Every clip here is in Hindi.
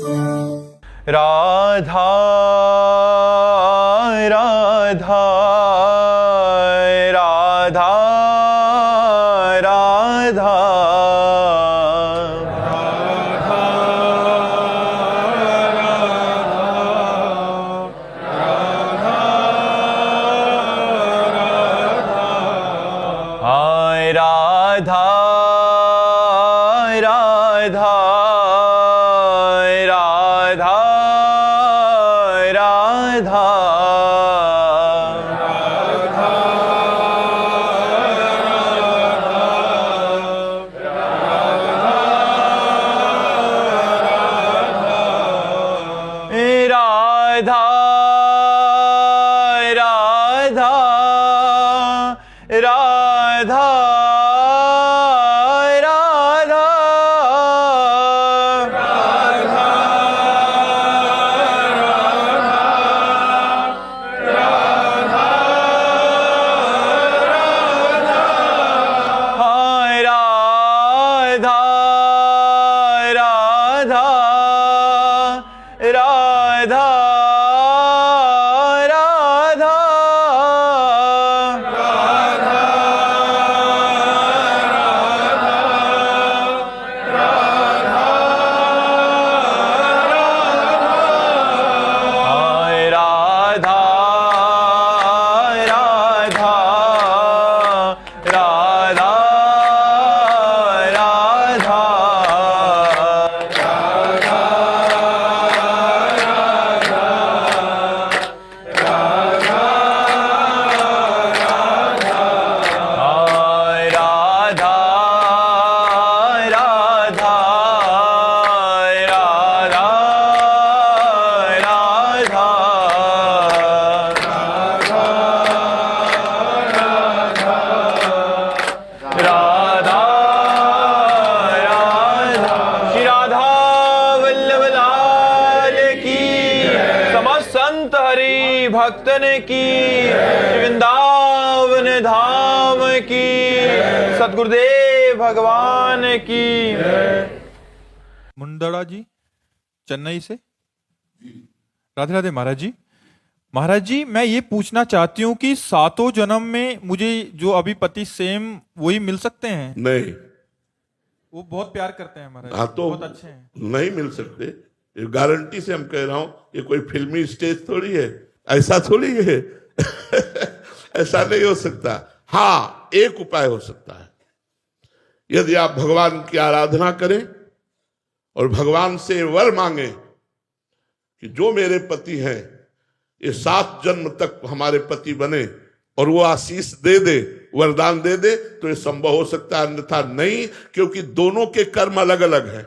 राधा राधा राधा राधा हाय राधा राधा राधा राधा राधा राधा राधा राधा राधा हाय राधा राधा राधा राधा भक्तन की वृंदावन धाम की सतगुरुदेव भगवान की। मुंदड़ा जी चेन्नई से। राधे राधे महाराज जी। महाराज जी मैं ये पूछना चाहती हूँ कि सातों जन्म में मुझे जो अभी पति सेम वही मिल सकते हैं? नहीं, वो बहुत प्यार करते हैं महाराज। हाँ तो बहुत अच्छे हैं। नहीं मिल सकते, गारंटी से हम कह रहा हूं। ये कोई फिल्मी स्टेज थोड़ी है, ऐसा थोड़ी है ऐसा नहीं हो सकता। हाँ, एक उपाय हो सकता है, यदि आप भगवान की आराधना करें और भगवान से वर मांगे कि जो मेरे पति हैं ये 7 जन्म तक हमारे पति बने, और वो आशीष दे दे, वरदान दे दे, तो ये संभव हो सकता है, अन्यथा नहीं। क्योंकि दोनों के कर्म अलग अलग हैं,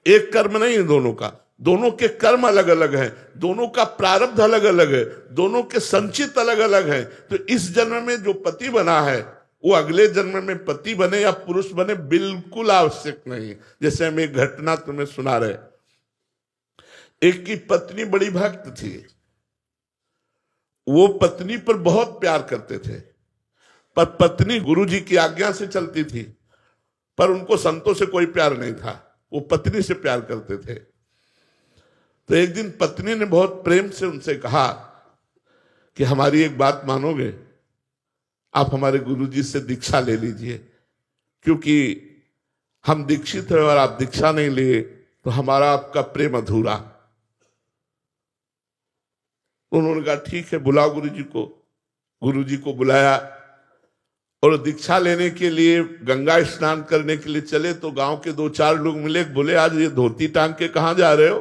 एक कर्म नहीं है दोनों का। दोनों के कर्म अलग अलग हैं, दोनों का प्रारब्ध अलग अलग है, दोनों के संचित अलग अलग हैं। तो इस जन्म में जो पति बना है वो अगले जन्म में पति बने या पुरुष बने बिल्कुल आवश्यक नहीं। जैसे हम एक घटना तुम्हें सुना रहे, एक की पत्नी बड़ी भक्त थी, वो पत्नी पर बहुत प्यार करते थे, पर पत्नी गुरुजी की आज्ञा से चलती थी, पर उनको संतों से कोई प्यार नहीं था, वो पत्नी से प्यार करते थे। तो एक दिन पत्नी ने बहुत प्रेम से उनसे कहा कि हमारी एक बात मानोगे, आप हमारे गुरुजी से दीक्षा ले लीजिए, क्योंकि हम दीक्षित हैं और आप दीक्षा नहीं लिए तो हमारा आपका प्रेम अधूरा। उन्होंने कहा ठीक है, बुलाओ गुरुजी को। गुरुजी को बुलाया और दीक्षा लेने के लिए गंगा स्नान करने के लिए चले। तो गांव के 2-4 लोग मिले, बोले आज ये धोती टांग के कहाँ जा रहे हो?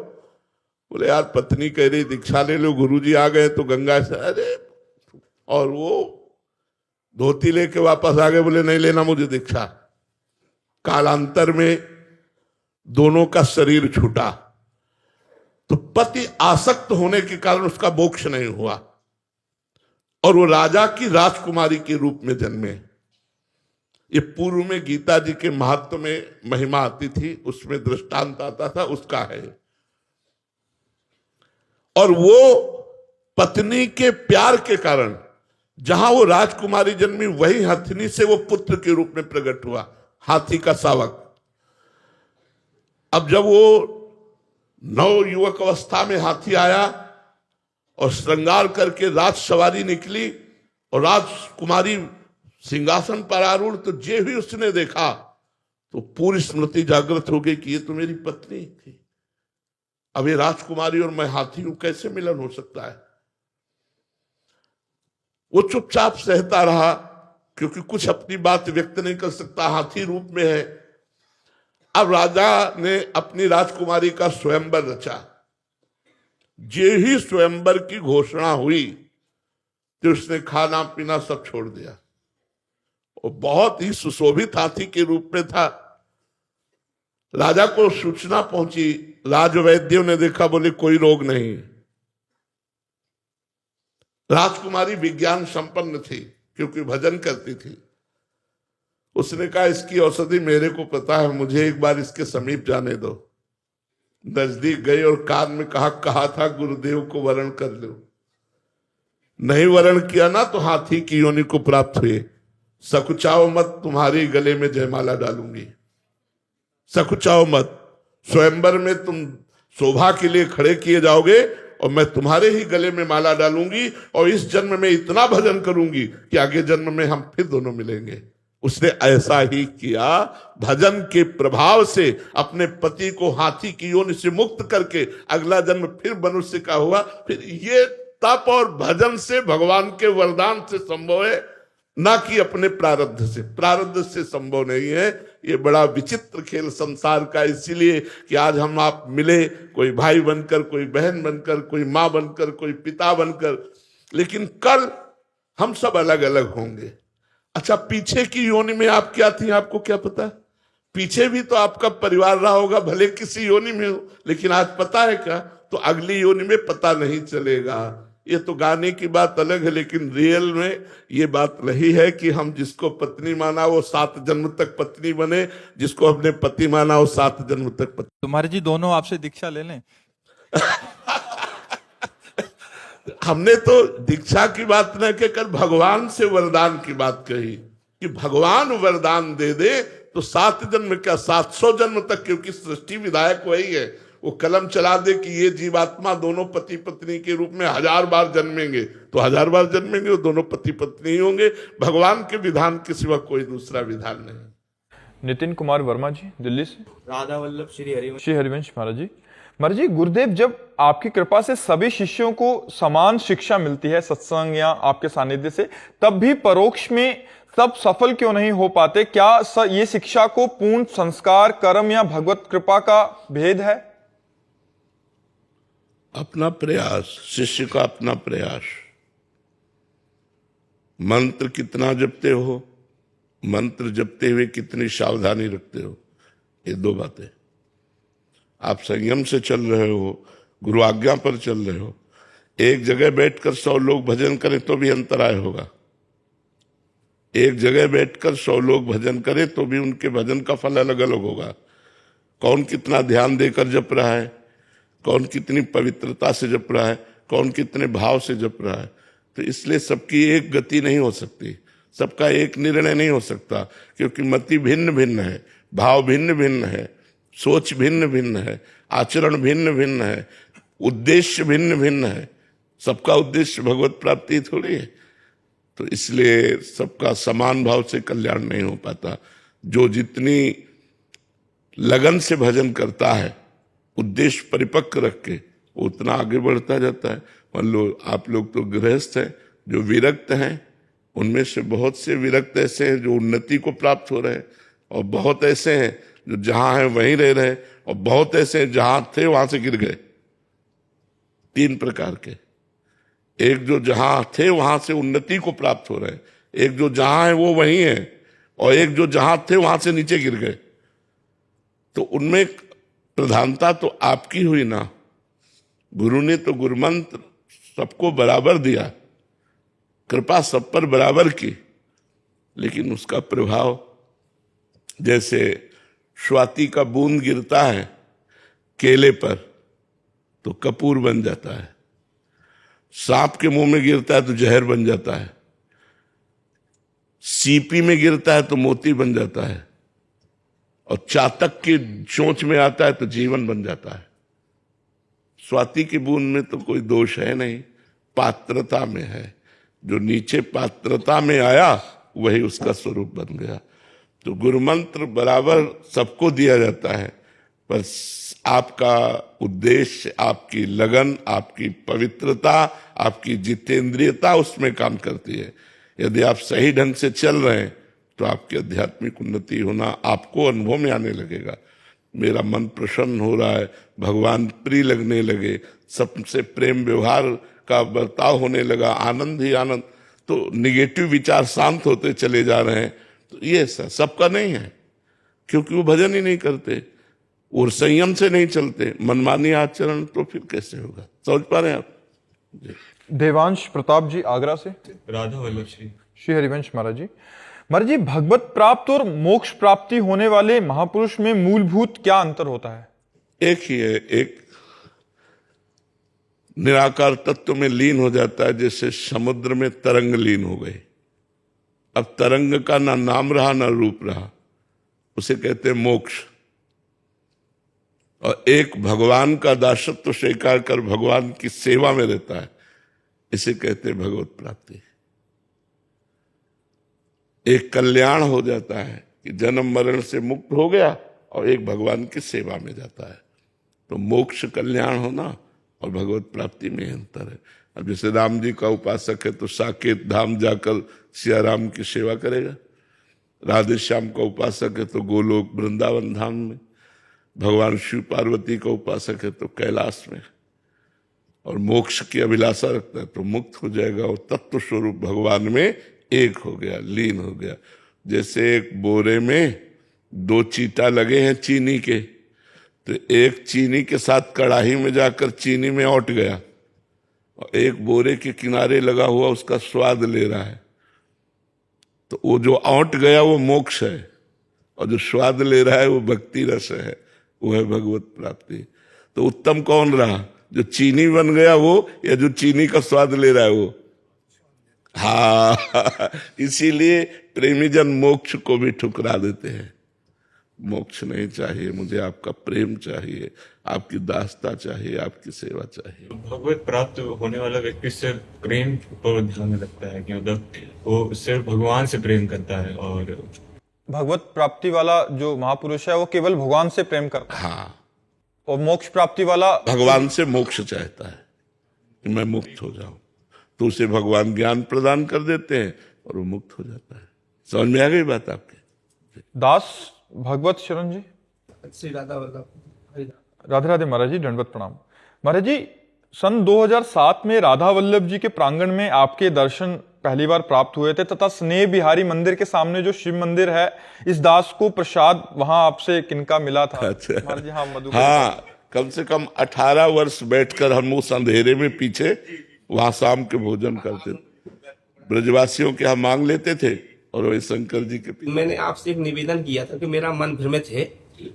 बोले यार पत्नी कह रही दीक्षा ले लो, गुरुजी आ गए तो गंगा से। अरे, और वो धोती लेके वापस आ गए, बोले नहीं लेना मुझे दीक्षा। कालांतर में दोनों का शरीर छूटा। तो पति आसक्त होने के कारण उसका मोक्ष नहीं हुआ और वो राजा की राजकुमारी के रूप में जन्मे। ये पूर्व में गीता जी के महत्व में महिमा आती थी, उसमें दृष्टांत आता था, उसका है। और वो पत्नी के प्यार के कारण जहां वो राजकुमारी जन्मी, वही हथिनी से वो पुत्र के रूप में प्रकट हुआ, हाथी का शावक। अब जब वो नव युवक अवस्था में हाथी आया और श्रृंगार करके राज सवारी निकली और राजकुमारी सिंहासन पर आरूढ़, तो जे भी उसने देखा तो पूरी स्मृति जागृत हो गई कि ये तो मेरी पत्नी थी। अब ये राजकुमारी और मैं हाथी हूं, कैसे मिलन हो सकता है। वो चुपचाप सहता रहा क्योंकि कुछ अपनी बात व्यक्त नहीं कर सकता, हाथी रूप में है। अब राजा ने अपनी राजकुमारी का स्वयंवर रचा। जे ही स्वयंवर की घोषणा हुई तो उसने खाना पीना सब छोड़ दिया। वो बहुत ही सुशोभित हाथी के रूप में था। राजा को सूचना पहुंची, राजवैद्यों ने देखा, बोले कोई रोग नहीं। राजकुमारी विज्ञान संपन्न थी क्योंकि भजन करती थी। उसने कहा इसकी औषधि मेरे को पता है, मुझे एक बार इसके समीप जाने दो। नजदीक गई और कान में कहा था गुरुदेव को वरण कर लो। नहीं वरण किया ना तो हाथी की योनि को प्राप्त हुए। सकुचाओ मत, तुम्हारे गले में जयमाला डालूंगी। सकुचाओ मत, स्वयंवर में तुम शोभा के लिए खड़े किए जाओगे और मैं तुम्हारे ही गले में माला डालूंगी और इस जन्म में इतना भजन करूंगी कि आगे जन्म में हम फिर दोनों मिलेंगे। उसने ऐसा ही किया। भजन के प्रभाव से अपने पति को हाथी की योनि से मुक्त करके अगला जन्म फिर मनुष्य का हुआ। फिर ये तप और भजन से, भगवान के वरदान से संभव है, ना कि अपने प्रारब्ध से। प्रारब्ध से संभव नहीं है। ये बड़ा विचित्र खेल संसार का, इसीलिए कि आज हम आप मिले, कोई भाई बनकर, कोई बहन बनकर, कोई माँ बनकर, कोई पिता बनकर, लेकिन कल हम सब अलग अलग होंगे। अच्छा, पीछे की योनि में आप क्या थी, आपको क्या पता? पीछे भी तो आपका परिवार रहा होगा, भले किसी योनि में हो, लेकिन आज पता है क्या? तो अगली योनि में पता नहीं चलेगा। ये तो गाने की बात अलग है, लेकिन रियल में ये बात रही है कि हम जिसको पत्नी माना वो 7 जन्म तक पत्नी बने, जिसको हमने पति माना वो 7 जन्म तक पति। तुम्हारे जी दोनों आपसे दीक्षा ले लें। हमने तो दीक्षा की बात न कहकर भगवान से वरदान की बात कही कि भगवान वरदान दे दे तो 7 जन्म क्या 700 जन्म तक, क्योंकि सृष्टि विधायक वही है। वो कलम चला दे कि ये जीवात्मा दोनों पति पत्नी के रूप में 1000 बार जन्मेंगे तो 1000 बार जन्मेंगे, वो दोनों पति पत्नी ही होंगे। भगवान के विधान के सिवा कोई दूसरा विधान नहीं। नितिन कुमार वर्मा जी दिल्ली से। राधा वल्लभ श्री हरिवंश महाराज जी। महाराज जी, गुरुदेव जब आपकी कृपा से सभी शिष्यों को समान शिक्षा मिलती है सत्संग या आपके सानिध्य से, तब भी परोक्ष में सब सफल क्यों नहीं हो पाते? क्या ये शिक्षा को पूर्ण संस्कार, कर्म या भगवत कृपा का भेद है? अपना प्रयास, शिष्य का अपना प्रयास। मंत्र कितना जपते हो, मंत्र जपते हुए कितनी सावधानी रखते हो, ये 2 बातें। आप संयम से चल रहे हो, गुरु आज्ञा पर चल रहे हो। एक जगह बैठकर 100 लोग भजन करें तो भी अंतराय होगा। एक जगह बैठकर 100 लोग भजन करें तो भी उनके भजन का फल अलग अलग होगा। कौन कितना ध्यान देकर जप रहा है, कौन कितनी पवित्रता से जप रहा है, कौन कितने भाव से जप रहा है। तो इसलिए सबकी एक गति नहीं हो सकती, सबका एक निर्णय नहीं हो सकता, क्योंकि मति भिन्न भिन्न है, भाव भिन्न भिन्न है, सोच भिन्न भिन्न है, आचरण भिन्न भिन्न है, उद्देश्य भिन्न भिन्न है। सबका उद्देश्य भगवत प्राप्ति थोड़ी है। तो इसलिए सबका समान भाव से कल्याण नहीं हो पाता। जो जितनी लगन से भजन करता है, उद्देश्य परिपक्व रख के, उतना आगे बढ़ता जाता है। मान लो आप लोग तो गृहस्थ हैं, जो विरक्त हैं, उनमें से बहुत से विरक्त ऐसे हैं जो उन्नति को प्राप्त हो रहे हैं, और बहुत ऐसे हैं जो जहां हैं वहीं रह रहे हैं, और बहुत ऐसे हैं जहां थे वहां से गिर गए। 3 प्रकार के। एक जो जहां थे वहां से उन्नति को प्राप्त हो रहे हैं, एक जो जहां है वो वहीं है, और एक जो जहां थे वहां से नीचे गिर गए। तो उनमें प्रधानता तो आपकी हुई ना। गुरु ने तो गुरुमंत्र सबको बराबर दिया, कृपा सब पर बराबर की, लेकिन उसका प्रभाव, जैसे स्वाति का बूंद गिरता है केले पर तो कपूर बन जाता है, सांप के मुंह में गिरता है तो जहर बन जाता है, सीपी में गिरता है तो मोती बन जाता है, और चातक की चोंच में आता है तो जीवन बन जाता है। स्वाति की बूंद में तो कोई दोष है नहीं, पात्रता में है। जो नीचे पात्रता में आया वही उसका स्वरूप बन गया। तो गुरु मंत्र बराबर सबको दिया जाता है, पर आपका उद्देश्य, आपकी लगन, आपकी पवित्रता, आपकी जितेंद्रियता उसमें काम करती है। यदि आप सही ढंग से चल रहे हैं तो आपकी आध्यात्मिक उन्नति होना आपको अनुभव में आने लगेगा। मेरा मन प्रसन्न हो रहा है, भगवान प्रिय लगने लगे, सबसे प्रेम व्यवहार का बर्ताव होने लगा, आनंद ही आनंद, तो निगेटिव विचार शांत होते चले जा रहे हैं। तो ये सबका नहीं है, क्योंकि वो भजन ही नहीं करते और संयम से नहीं चलते, मनमानी आचरण, तो फिर कैसे होगा? समझ पा रहे हैं आप? देवांश प्रताप जी आगरा से। राधा वल्लभ श्री हरिवंश महाराज जी। महाराज जी, भगवत प्राप्त और मोक्ष प्राप्ति होने वाले महापुरुष में मूलभूत क्या अंतर होता है? एक ही है, एक निराकार तत्व में लीन हो जाता है, जैसे समुद्र में तरंग लीन हो गई। अब तरंग का ना नाम रहा ना रूप रहा, उसे कहते हैं मोक्ष। और एक भगवान का दासत्व स्वीकार कर भगवान की सेवा में रहता है, इसे कहते हैं भगवत प्राप्ति। एक कल्याण हो जाता है कि जन्म मरण से मुक्त हो गया, और एक भगवान की सेवा में जाता है। तो मोक्ष कल्याण होना और भगवत प्राप्ति में अंतर है। अब जैसे राम जी का उपासक है तो साकेत धाम जाकर सिया राम की सेवा करेगा, राधे श्याम का उपासक है तो गोलोक वृंदावन धाम में, भगवान शिव पार्वती का उपासक है तो कैलाश में, और मोक्ष की अभिलाषा रखता है तो मुक्त हो जाएगा और तत्व स्वरूप भगवान में एक हो गया, लीन हो गया। जैसे एक बोरे में 2 चीटा लगे हैं चीनी के, तो एक चीनी के साथ कढ़ाई में जाकर चीनी में औट गया, और एक बोरे के किनारे लगा हुआ उसका स्वाद ले रहा है। तो वो जो औट गया वो मोक्ष है, और जो स्वाद ले रहा है वो भक्ति रस है, वो है भगवत प्राप्ति। तो उत्तम कौन रहा, जो चीनी बन गया वो, या जो चीनी का स्वाद ले रहा है वो? हाँ, इसीलिए प्रेमी जन मोक्ष को भी ठुकरा देते हैं। मोक्ष नहीं चाहिए मुझे, आपका प्रेम चाहिए, आपकी दासता चाहिए, आपकी सेवा चाहिए। भगवत प्राप्त होने वाला व्यक्ति सिर्फ प्रेम पर ध्यान में रखता है कि मतलब वो सिर्फ भगवान से प्रेम करता है, और भगवत प्राप्ति वाला जो महापुरुष है वो केवल भगवान से प्रेम करता है। हाँ, और मोक्ष प्राप्ति वाला भगवान से मोक्ष चाहता है कि मैं मुक्त हो जाऊं, तो उसे भगवान ज्ञान प्रदान कर देते हैं और वो मुक्त हो जाता है। समझ में आ गई बात आपके? दास भगवत शरण जी। श्री राधा वल्लभ। राधे राधे महाराज जी, दंडवत प्रणाम। महाराज जी, सन 2007 में राधा वल्लभ जी के प्रांगण में आपके दर्शन पहली बार प्राप्त हुए थे, तथा स्नेह बिहारी मंदिर के सामने जो शिव मंदिर है, इस दास को प्रसाद वहां आपसे किनका मिला था? अच्छा। महाराज जी, हाँ, मधु। हाँ, कम से कम 18 वर्ष बैठकर हम उस अंधेरे में पीछे वहां शाम के भोजन करते थे, ब्रजवासियों के यहाँ मांग लेते थे, और वही शंकर जी के पीछे। मैंने आपसे एक निवेदन किया था कि मेरा मन भ्रमित है,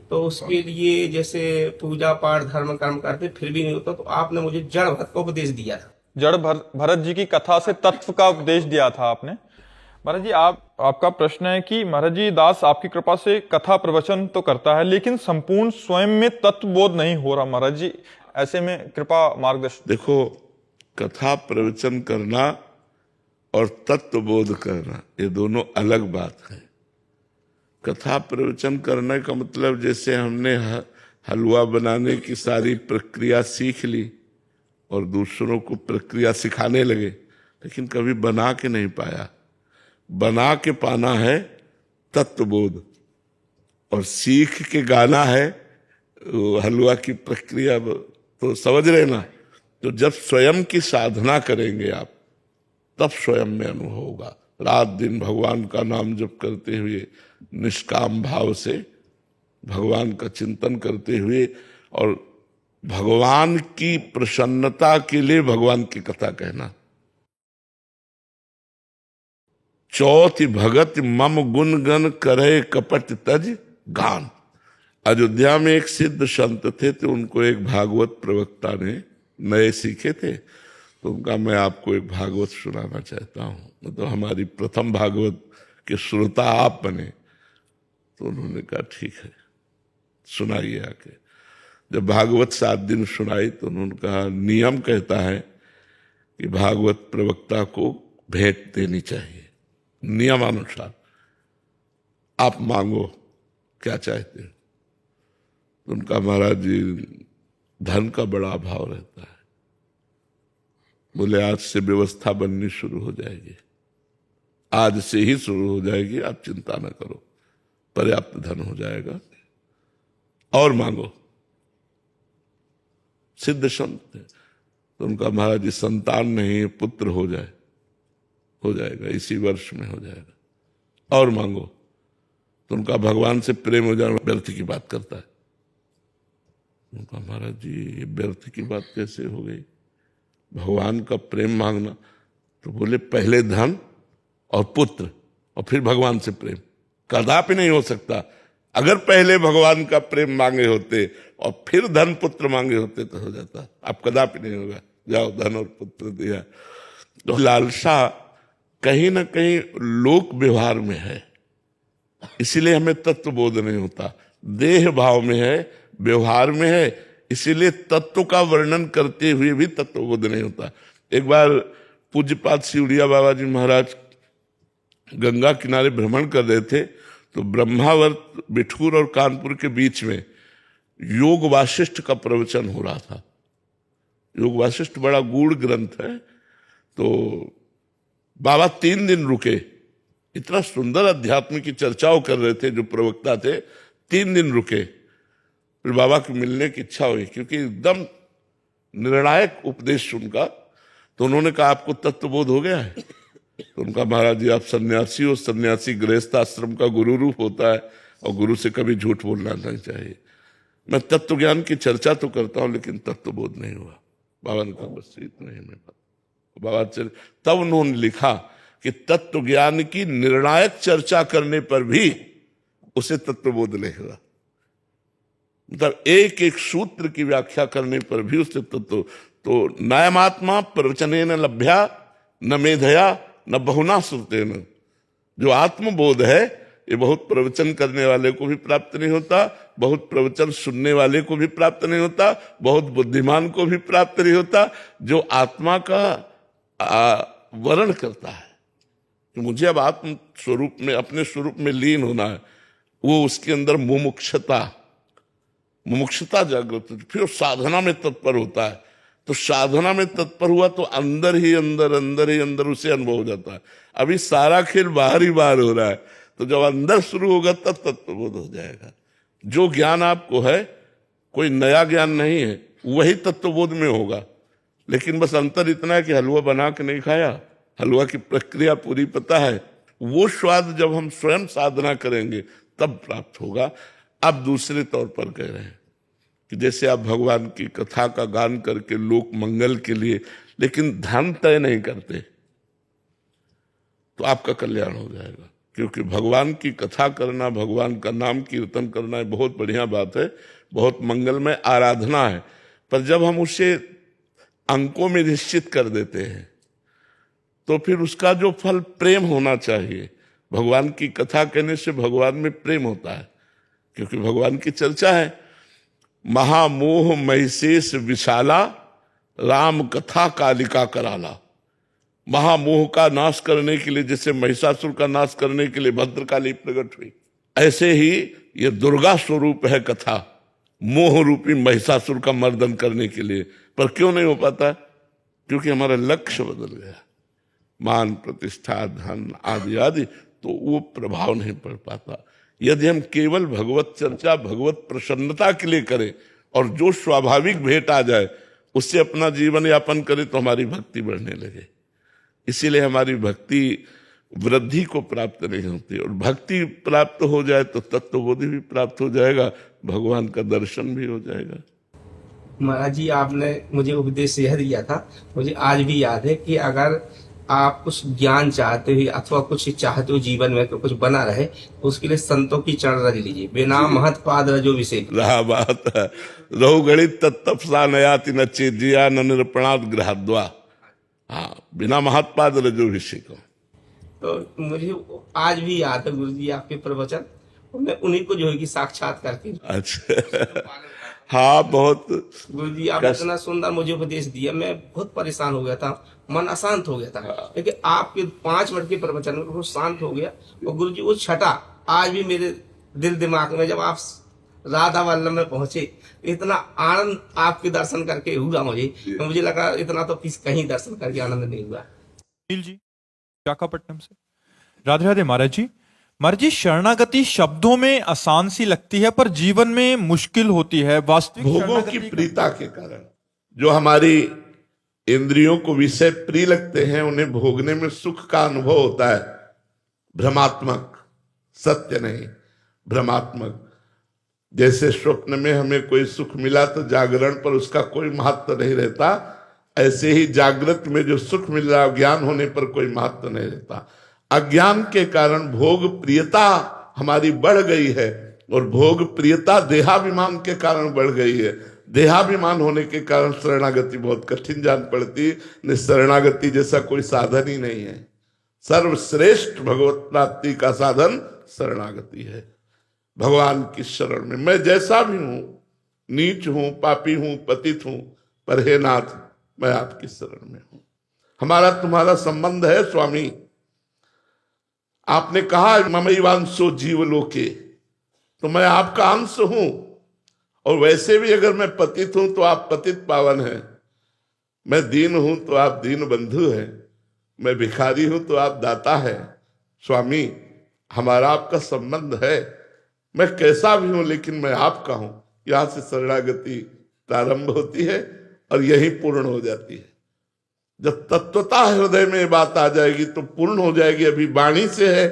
तो उसके लिए जैसे पूजा पाठ धर्म कर्म करते फिर भी नहीं होता, तो आपने मुझे जड़ भरत का उपदेश दिया था। जड़ भरत जी की कथा से तत्व का उपदेश दिया था आपने। महाराज जी, आपका प्रश्न है कि महाराज जी, दास आपकी कृपा से कथा प्रवचन तो करता है, लेकिन संपूर्ण स्वयं में तत्व बोध नहीं हो रहा। महाराज जी, ऐसे में कृपा मार्गदर्शन। देखो, कथा प्रवचन करना और तत्व बोध करना ये दोनों अलग बात है। कथा प्रवचन करने का मतलब जैसे हमने हलवा बनाने की सारी प्रक्रिया सीख ली और दूसरों को प्रक्रिया सिखाने लगे, लेकिन कभी बना के नहीं पाया। बना के पाना है तत्वबोध, और सीख के गाना है हलवा की प्रक्रिया। तो समझ रहे ना? तो जब स्वयं की साधना करेंगे आप, तब स्वयं में अनुभव होगा। रात दिन भगवान का नाम जप करते हुए, निष्काम भाव से भगवान का चिंतन करते हुए, और भगवान की प्रसन्नता के लिए भगवान की कथा कहना। चौथी भगत मम गुण गण करे कपट तज गान। अयोध्या में एक सिद्ध संत थे, तो उनको एक भागवत प्रवक्ता ने नए सीखे थे, तो उनका मैं आपको एक भागवत सुनाना चाहता हूँ। तो हमारी प्रथम भागवत के श्रोता आप बने, तो उन्होंने कहा ठीक है, सुनाइए आके। जब भागवत 7 दिन सुनाई तो उन्होंने कहा, नियम कहता है कि भागवत प्रवक्ता को भेंट देनी चाहिए, नियमानुसार। आप मांगो क्या चाहते हो। तो उनका, महाराज जी धन का बड़ा अभाव रहता है। बोले आज से व्यवस्था बननी शुरू हो जाएगी, आज से ही शुरू हो जाएगी, आप चिंता न करो, पर्याप्त धन हो जाएगा और मांगो। सिद्ध संत थे। तो उनका, महाराज जी संतान नहीं, पुत्र हो जाएगा, इसी वर्ष में हो जाएगा और मांगो। तो उनका, भगवान से प्रेम हो जाना व्यर्थ की बात करता है। उनका, महाराज जी ये व्यर्थ की बात कैसे हो गई, भगवान का प्रेम मांगना। तो बोले पहले धन और पुत्र और फिर भगवान से प्रेम, कदापि नहीं हो सकता। अगर पहले भगवान का प्रेम मांगे होते और फिर धन पुत्र मांगे होते तो हो जाता, अब कदापि नहीं होगा। जाओ धन और पुत्र दिया। तो लालसा कहीं ना कहीं लोक व्यवहार में है, इसीलिए हमें तत्व बोध नहीं होता। देह भाव में है, व्यवहार में है, इसीलिए तत्व का वर्णन करते हुए भी तत्व बोध नहीं होता। एक बार पूज्यपाद सिउड़िया बाबा जी महाराज गंगा किनारे भ्रमण कर रहे थे, तो ब्रह्मावर्त, बिठूर और कानपुर के बीच में योग वासिष्ठ का प्रवचन हो रहा था। योग वासिष्ठ बड़ा गूढ़ ग्रंथ है। तो बाबा 3 दिन रुके, इतना सुंदर अध्यात्म की चर्चाओं कर रहे थे जो प्रवक्ता थे, 3 दिन रुके। फिर बाबा की मिलने की इच्छा हुई, क्योंकि एकदम निर्णायक उपदेश उनका। तो उन्होंने कहा, आपको तत्वबोध हो गया है? तो उनका, महाराज जी आप सन्यासी हो, सन्यासी गृहस्थ आश्रम का गुरु रूप होता है और गुरु से कभी झूठ बोलना नहीं चाहिए। मैं तत्व ज्ञान की चर्चा तो करता हूं लेकिन तत्वबोध नहीं हुआ। बाबा ने कहा बस इतना ही मैं बाबा चल। तब उन्होंने लिखा कि तत्व ज्ञान की निर्णायक चर्चा करने पर भी उसे तत्वबोध नहीं हुआ। मतलब एक एक सूत्र की व्याख्या करने पर भी उससे तत्व। तो नायमात्मा प्रवचने न लभ्या न मेधया न बहुना श्रुतेन। जो आत्मबोध है ये बहुत प्रवचन करने वाले को भी प्राप्त नहीं होता, बहुत प्रवचन सुनने वाले को भी प्राप्त नहीं होता, बहुत बुद्धिमान को भी प्राप्त नहीं होता। जो आत्मा का वर्ण करता है कि मुझे अब आत्म स्वरूप में, अपने स्वरूप में लीन होना है, वो उसके अंदर मुमुक्षुता जागृत होती, फिर साधना में तत्पर होता है। तो साधना में तत्पर हुआ तो अंदर ही अंदर उसे अनुभव हो जाता है। अभी सारा खेल बाहर ही बाहर हो रहा है, तो जब अंदर शुरू होगा तब तत्वबोध हो जाएगा। जो ज्ञान आपको है कोई नया ज्ञान नहीं है, वही तत्वबोध में होगा। लेकिन बस अंतर इतना है कि हलवा बना के नहीं खाया, हलवा की प्रक्रिया पूरी पता है। वो स्वाद जब हम स्वयं साधना करेंगे तब प्राप्त होगा। अब दूसरे तौर पर कह रहे हैं कि जैसे आप भगवान की कथा का गान करके लोक मंगल के लिए, लेकिन धन तय नहीं करते तो आपका कल्याण हो जाएगा। क्योंकि भगवान की कथा करना, भगवान का नाम कीर्तन करना है बहुत बढ़िया बात है, बहुत मंगलमय आराधना है। पर जब हम उसे अंकों में निश्चित कर देते हैं तो फिर उसका जो फल प्रेम होना चाहिए। भगवान की कथा कहने से भगवान में प्रेम होता है, क्योंकि भगवान की चर्चा है। महामोह महिषेष विशाला, राम कथा कालिका कराला। महामोह का नाश करने के लिए, जैसे महिषासुर का नाश करने के लिए भद्रकाली प्रकट हुई, ऐसे ही ये दुर्गा स्वरूप है कथा, मोह रूपी महिषासुर का मर्दन करने के लिए। पर क्यों नहीं हो पाता? क्योंकि हमारा लक्ष्य बदल गया, मान प्रतिष्ठा धन आदि आदि, तो वो प्रभाव नहीं पड़ पाता। यदि हम केवल भगवत चर्चा, भगवत प्रसन्नता के लिए करें और जो स्वाभाविक भेंट आ जाए उससे अपना जीवन यापन करें तो हमारी भक्ति बढ़ने लगे। इसीलिए हमारी भक्ति वृद्धि को प्राप्त नहीं होती, और भक्ति प्राप्त हो जाए तो तत्वबोधि भी प्राप्त हो जाएगा, भगवान का दर्शन भी हो जाएगा। महाराज जी, आपने मुझे उपदेश यह दिया था, मुझे आज भी याद है कि अगर आप कुछ ज्ञान चाहते हो अथवा कुछ चाहते हो जीवन में तो कुछ बना रहे, उसके लिए संतों की चरण रज लीजिए। बिना महत पाद रजो विषय रहा बात है, रहु गणित तत्तपसा नयाति न चेजिया न निरपणात ग्रहद्वा। हाँ, बिना महत पाद रजो विषय को। तो मुझे आज भी याद है गुरु जी आपके प्रवचन, मैं उन्हीं को जो है कि साक्षात करके अच्छा हाँ बहुत गुरुजी आप कष्ट- इतना सुंदर मुझे उपदेश दिया, मैं बहुत परेशान हो गया था, मन अशांत हो गया था, लेकिन आपके 5 मिनट के प्रवचन में बहुत शांत हो गया। और गुरुजी वो छटा आज भी मेरे दिल दिमाग में, जब आप राधा वल्लभ में पहुंचे, इतना आनंद आपके दर्शन करके हुआ मुझे लगा इतना तो किस कहीं दर्शन करके आनंद नहीं हुआ। सुनील जी विशाखापट्टनम से। राधे राधे महाराज जी शरणागति शब्दों में आसान सी लगती है पर जीवन में मुश्किल होती है। वास्तविक भोगों शरणागति की का- प्रियता के कारण जो हमारी इंद्रियों को विषय प्रिय लगते हैं, उन्हें भोगने में सुख का अनुभव होता है, भ्रमात्मक, सत्य नहीं, भ्रमात्मक। जैसे स्वप्न में हमें कोई सुख मिला तो जागरण पर उसका कोई महत्व नहीं रहता, ऐसे ही जागृत में जो सुख मिल रहा है ज्ञान होने पर कोई महत्व नहीं रहता। अज्ञान के कारण भोग प्रियता हमारी बढ़ गई है, और भोग प्रियता देहाभिमान के कारण बढ़ गई है। देहाभिमान होने के कारण शरणागति बहुत कठिन जान पड़ती। शरणागति जैसा कोई साधन ही नहीं है। सर्वश्रेष्ठ भगवत प्राप्ति का साधन शरणागति है। भगवान की शरण में मैं जैसा भी हूं, नीच हूं, पापी हूं, पतित हूं, पर हे नाथ मैं आपकी शरण में हूं। हमारा तुम्हारा संबंध है स्वामी। आपने कहा ममैवांशो जीवलोके, तो मैं आपका अंश हूं। और वैसे भी अगर मैं पतित हूं तो आप पतित पावन हैं, मैं दीन हूं तो आप दीन बंधु हैं, मैं भिखारी हूं तो आप दाता हैं। स्वामी हमारा आपका संबंध है, मैं कैसा भी हूं लेकिन मैं आपका हूं। यहां से शरणागति प्रारंभ होती है और यही पूर्ण हो जाती है। जब तत्वता हृदय में बात आ जाएगी तो पूर्ण हो जाएगी। अभी वाणी से है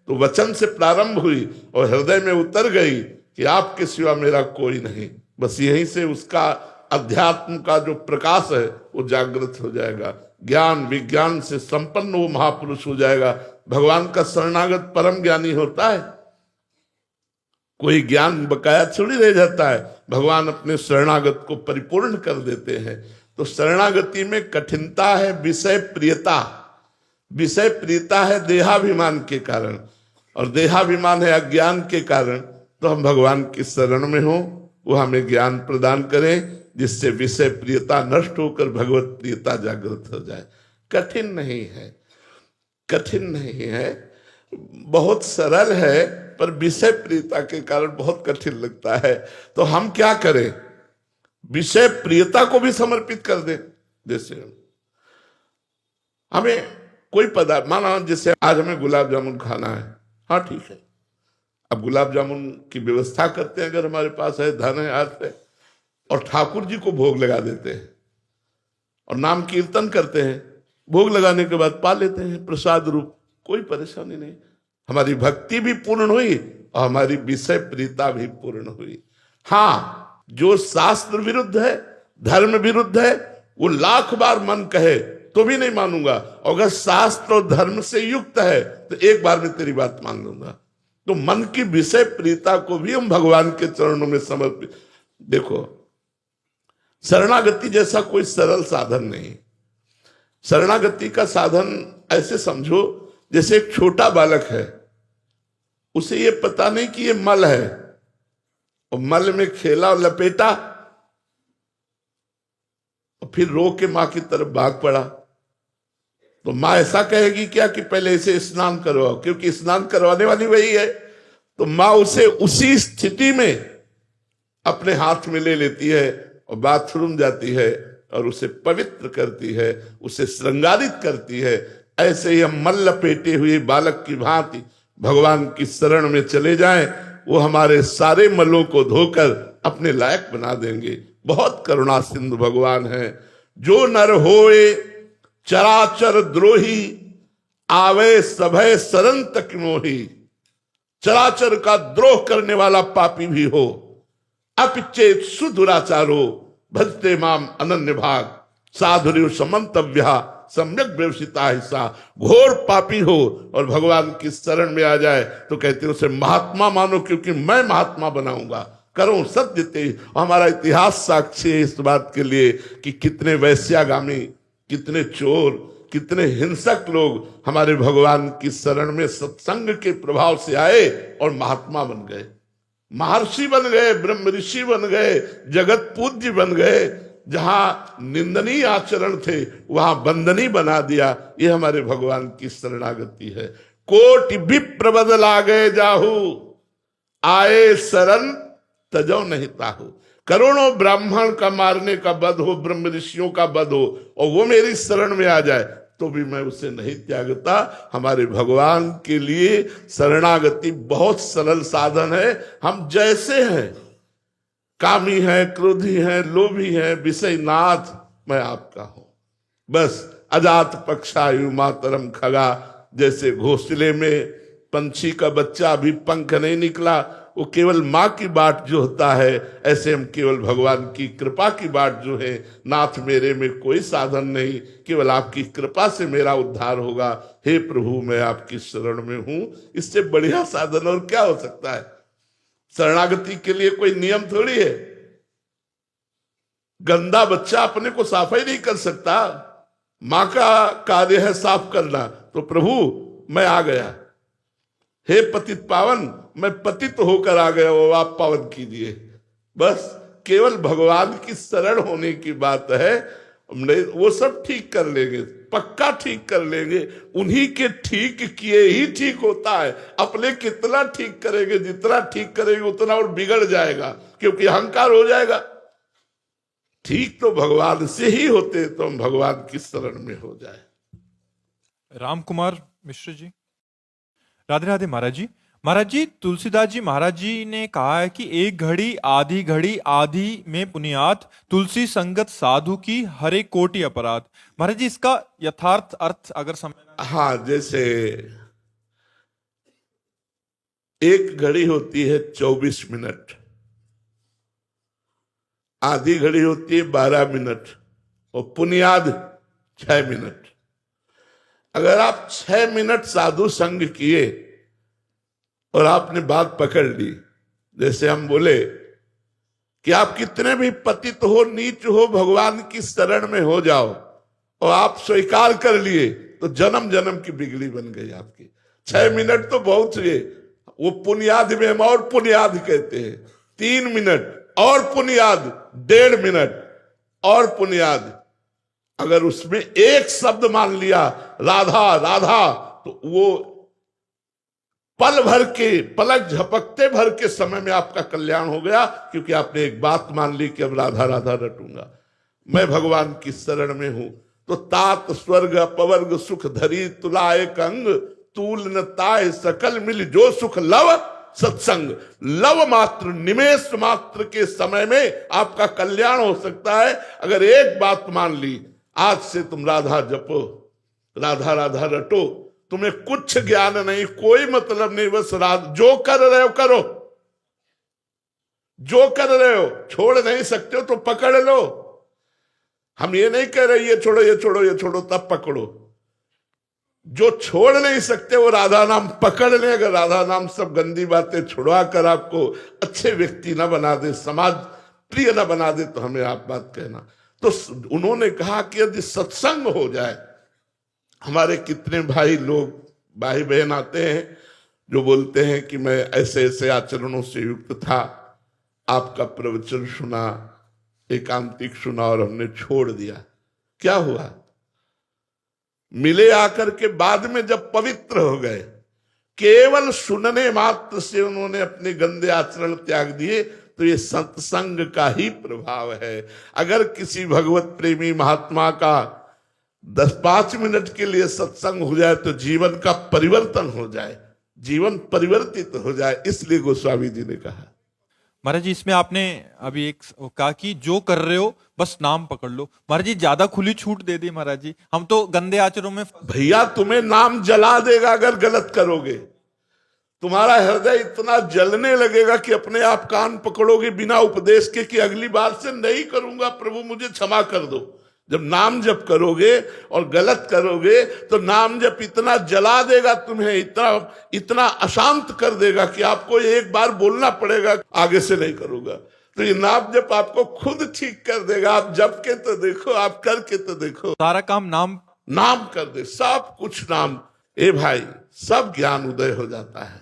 तो वचन से प्रारंभ हुई और हृदय में उतर गई कि आपके सिवा मेरा कोई नहीं। बस यहीं से उसका अध्यात्म का जो प्रकाश है वो जागृत हो जाएगा। ज्ञान विज्ञान से संपन्न वो महापुरुष हो जाएगा। भगवान का शरणागत परम ज्ञानी होता है, कोई ज्ञान बकाया थोड़ी रह जाता है। भगवान अपने शरणागत को परिपूर्ण कर देते हैं। तो शरणागति में कठिनता है विषय प्रियता। विषय प्रियता है देहाभिमान के कारण, और देहाभिमान है अज्ञान के कारण। तो हम भगवान की शरण में हो, वो हमें ज्ञान प्रदान करें जिससे विषय प्रियता नष्ट होकर भगवत प्रियता जागृत हो जाए। कठिन नहीं है, कठिन नहीं है, बहुत सरल है, पर विषय प्रियता के कारण बहुत कठिन लगता है। तो हम क्या करें, विषय प्रियता को भी समर्पित कर दें। जैसे हमें कोई पदार्थ, माना जैसे आज हमें गुलाब जामुन खाना है, हाँ ठीक है, अब गुलाब जामुन की व्यवस्था करते हैं अगर हमारे पास है, धन है, अर्थ है, और ठाकुर जी को भोग लगा देते हैं और नाम कीर्तन करते हैं। भोग लगाने के बाद पा लेते हैं प्रसाद रूप, कोई परेशानी नहीं। हमारी भक्ति भी पूर्ण हुई और हमारी विषय प्रियता भी पूर्ण हुई। हाँ, जो शास्त्र विरुद्ध है, धर्म विरुद्ध है, वो 1,00,000 बार मन कहे तो भी नहीं मानूंगा। अगर शास्त्र और धर्म से युक्त है तो एक बार में तेरी बात मान लूंगा। तो मन की विषय प्रियता को भी हम भगवान के चरणों में समर्पित। देखो, शरणागति जैसा कोई सरल साधन नहीं। शरणागति का साधन ऐसे समझो जैसे एक छोटा बालक है, उसे ये पता नहीं कि ये मल है, और मल में खेला और लपेटा और फिर रो के मां की तरफ भाग पड़ा। तो मां ऐसा कहेगी क्या कि पहले इसे स्नान करवाओ, क्योंकि स्नान करवाने वाली वही है। तो मां उसे उसी स्थिति में अपने हाथ में ले लेती है और बाथरूम जाती है और उसे पवित्र करती है, उसे श्रृंगारित करती है। ऐसे ही हम मल लपेटे हुए बालक की भांति भगवान की शरण में चले जाएं, वो हमारे सारे मलों को धोकर अपने लायक बना देंगे। बहुत करुणा सिंधु भगवान है। जो नर होए चराचर द्रोही, आवे सभय शरण तक मोही। चराचर का द्रोह करने वाला पापी भी हो, अपिचेत सुदुराचारो भजते माम अनन्य भाग। साधुर्य समंतव्या सम्यक व्यवसिता हिस्सा। घोर पापी हो और भगवान की शरण में आ जाए तो कहते हैं उसे महात्मा मानो, क्योंकि मैं महात्मा बनाऊंगा। करो सत्य ते। हमारा इतिहास साक्षी है इस बात के लिए कि कितने वैश्यागामी, कितने चोर, कितने हिंसक लोग हमारे भगवान की शरण में सत्संग के प्रभाव से आए और महात्मा बन गए। महर्षि बन गए, ब्रह्म ऋषि बन गए, जगत पूज्य बन गए। जहां निंदनीय आचरण थे वहां वंदनीय बना दिया। ये हमारे भगवान की शरणागति है। कोटि विप्र बदला गए जाहू, आए शरण तजो नहीं ताहू। करोड़ों ब्राह्मण का मारने का वध हो, ब्रह्म ऋषियों का वध हो, और वो मेरी शरण में आ जाए तो भी मैं उसे नहीं त्यागता। हमारे भगवान के लिए शरणागति बहुत सरल साधन है। हम जैसे हैं, कामी है, क्रोधी है, लोभी है, विषयनाथ, मैं आपका हूं। बस अजात पक्षायु मातरम खगा, जैसे घोंसले में पंछी का बच्चा अभी पंख नहीं निकला, वो केवल माँ की बाट जो होता है, ऐसे हम केवल भगवान की कृपा की बाट जो है। नाथ मेरे में कोई साधन नहीं, केवल आपकी कृपा से मेरा उद्धार होगा। हे प्रभु मैं आपकी शरण में हूं। इससे बढ़िया साधन और क्या हो सकता है? शरणागति के लिए कोई नियम थोड़ी है। गंदा बच्चा अपने को साफ ही नहीं कर सकता। मां का कार्य है साफ करना, तो प्रभु मैं आ गया। हे पतित पावन, मैं पतित होकर आ गया, वो आप पावन कीजिए। बस केवल भगवान की शरण होने की बात है। वो सब ठीक कर लेंगे, पक्का ठीक कर लेंगे। उन्हीं के ठीक किए ही ठीक होता है। अपने कितना ठीक करेंगे, जितना ठीक करेंगे उतना और बिगड़ जाएगा, क्योंकि अहंकार हो जाएगा। ठीक तो भगवान से ही होते, तो हम भगवान की शरण में हो जाए। राम कुमार मिश्र जी। राधे राधे महाराज जी। महाराज जी, तुलसीदास जी महाराज जी ने कहा है कि एक घड़ी आधी में पुनियात, तुलसी संगत साधु की हरे कोटि अपराध। महाराज जी, इसका यथार्थ अर्थ अगर समझना। हाँ, जैसे एक घड़ी होती है 24 मिनट, आधी घड़ी होती है 12 मिनट, और पुनियाद 6 मिनट। अगर आप 6 मिनट साधु संग किए और आपने बात पकड़ ली, जैसे हम बोले कि आप कितने भी पतित हो, नीच हो, भगवान की शरण में हो जाओ, और आप स्वीकार कर लिए, तो जन्म जन्म की बिगड़ी बन गई आपकी। 6 मिनट तो बहुत हुए। वो पुनियाद में हम और पुनियाद कहते हैं। 3 मिनट और पुनियाद, 1.5 मिनट और पुनियाद। अगर उसमें एक शब्द मान लिया राधा राधा, तो वो पल भर के, पलक झपकते भर के समय में आपका कल्याण हो गया, क्योंकि आपने एक बात मान ली कि अब राधा राधा रटूंगा, मैं भगवान की शरण में हूं। तो तात स्वर्ग अपवर्ग सुख धरी तुला एक अंग, तूल न ताय सकल मिल जो सुख लव सत्संग। लव मात्र, निमेष मात्र के समय में आपका कल्याण हो सकता है। अगर एक बात मान ली, आज से तुम राधा जपो, राधा राधा रटो, तुम्हें कुछ ज्ञान नहीं, कोई मतलब नहीं, बस जो कर रहे हो करो, जो कर रहे हो, छोड़ नहीं सकते हो तो पकड़ लो। हम ये नहीं कह रहे ये छोड़ो ये छोड़ो ये छोड़ो तब पकड़ो। जो छोड़ नहीं सकते वो राधा नाम पकड़ ले। अगर राधा नाम सब गंदी बातें छुड़वा कर आपको अच्छे व्यक्ति ना बना दे, समाज प्रिय ना बना दे, तो हमें आप बात कहना। तो उन्होंने कहा कि यदि सत्संग हो जाए, हमारे कितने भाई लोग, भाई बहन आते हैं जो बोलते हैं कि मैं ऐसे ऐसे आचरणों से युक्त था, आपका प्रवचन सुना, एकांतिक सुना और हमने छोड़ दिया। क्या हुआ? मिले आकर के बाद में जब पवित्र हो गए, केवल सुनने मात्र से उन्होंने अपने गंदे आचरण त्याग दिए, तो ये सत्संग का ही प्रभाव है। अगर किसी भगवत प्रेमी महात्मा का 10-5 मिनट के लिए सत्संग हो जाए तो जीवन का परिवर्तन हो जाए, जीवन परिवर्तित हो जाए। इसलिए गोस्वामी जी ने कहा। महाराज जी, इसमें आपने अभी एक कहा कि जो कर रहे हो बस नाम पकड़ लो। महाराज जी, ज्यादा खुली छूट दे दी महाराज जी, हम तो गंदे आचरणों में। भैया तुम्हें नाम जला देगा अगर गलत करोगे। तुम्हारा हृदय इतना जलने लगेगा कि अपने आप कान पकड़ोगे बिना उपदेश के कि अगली बार से नहीं करूंगा, प्रभु मुझे क्षमा कर दो। जब नाम जप करोगे और गलत करोगे तो नाम जप इतना जला देगा तुम्हें, इतना अशांत कर देगा कि आपको एक बार बोलना पड़ेगा, आगे से नहीं करूंगा। तो ये नाम जप आपको खुद ठीक कर देगा। आप जप के तो देखो, आप करके तो देखो। सारा काम नाम कर दे, सब कुछ नाम। ए भाई, सब ज्ञान उदय हो जाता है।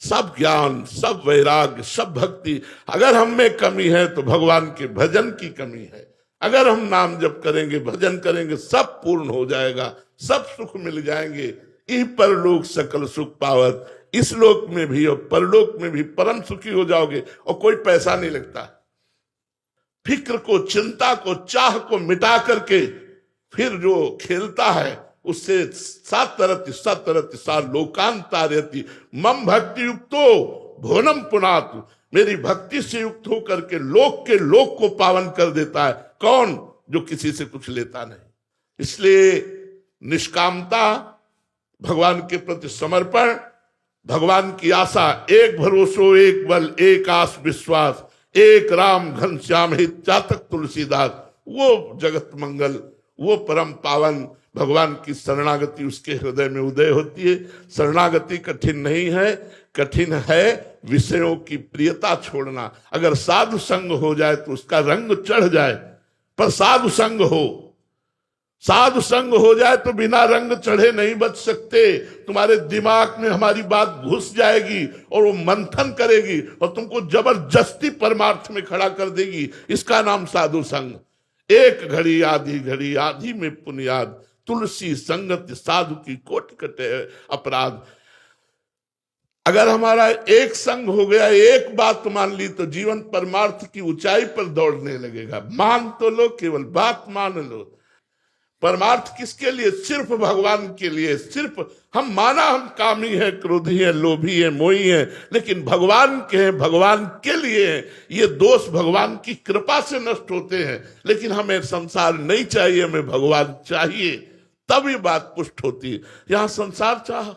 सब ज्ञान, सब वैराग्य, सब भक्ति। अगर हम में कमी है तो भगवान के भजन की कमी है। अगर हम नाम जप करेंगे, भजन करेंगे, सब पूर्ण हो जाएगा, सब सुख मिल जाएंगे। इह परलोक सकल सुख पावत, इस लोक में भी और परलोक में भी परम सुखी हो जाओगे और कोई पैसा नहीं लगता। फिक्र को, चिंता को, चाह को मिटा करके फिर जो खेलता है उससे सातरति सतरति सा लोकांतारयति मम भक्ति युक्तो भुवनम पुनातु। मेरी भक्ति से युक्त होकर के लोक के लोक को पावन कर देता है। कौन? जो किसी से कुछ लेता नहीं। इसलिए निष्कामता, भगवान के प्रति समर्पण, भगवान की आशा, एक भरोसो एक बल एक आस विश्वास, एक राम घनश्याम हित चातक तुलसीदास। वो जगत मंगल, वो परम पावन भगवान की शरणागति उसके हृदय में उदय होती है। शरणागति कठिन नहीं है, कठिन है विषयों की प्रियता छोड़ना। अगर साधु संग हो जाए तो उसका रंग चढ़ जाए, पर साधु संग हो, साधु संग हो जाए तो बिना रंग चढ़े नहीं बच सकते। तुम्हारे दिमाग में हमारी बात घुस जाएगी और वो मंथन करेगी और तुमको जबरदस्ती परमार्थ में खड़ा कर देगी। इसका नाम साधु संग। एक घड़ी आधी घड़ी आधी में पुनियाद, तुलसी संगत साधु की कोटि कटे अपराध। अगर हमारा एक संग हो गया, एक बात मान ली, तो जीवन परमार्थ की ऊंचाई पर दौड़ने लगेगा। मान तो लो, केवल बात मान लो। परमार्थ किसके लिए? सिर्फ भगवान के लिए। सिर्फ हम माना हम कामी है, क्रोधी है, लोभी है, मोही है, लेकिन भगवान के हैं, भगवान के लिए हैं। ये दोष भगवान की कृपा से नष्ट होते हैं। लेकिन हमें संसार नहीं चाहिए, हमें भगवान चाहिए, तब ये बात पुष्ट होती है। यहां संसार चाह,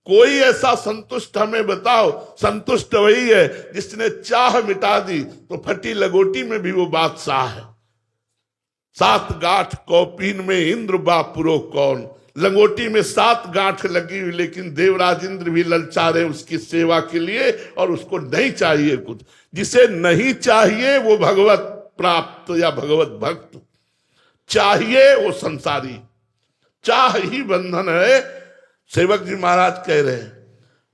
कोई ऐसा संतुष्ट हमें बताओ। संतुष्ट वही है जिसने चाह मिटा दी तो फटी लगोटी में भी वो बादशाह है। 7 गांठ कौपीन में इंद्र बापुरो कौन। लंगोटी में 7 गांठ लगी हुई, लेकिन देवराज इंद्र भी ललचारे उसकी सेवा के लिए, और उसको नहीं चाहिए कुछ। जिसे नहीं चाहिए वो भगवत प्राप्त या भगवत भक्त, चाहिए वो संसारी। चाह ही बंधन है। सेवक जी महाराज कह रहे हैं,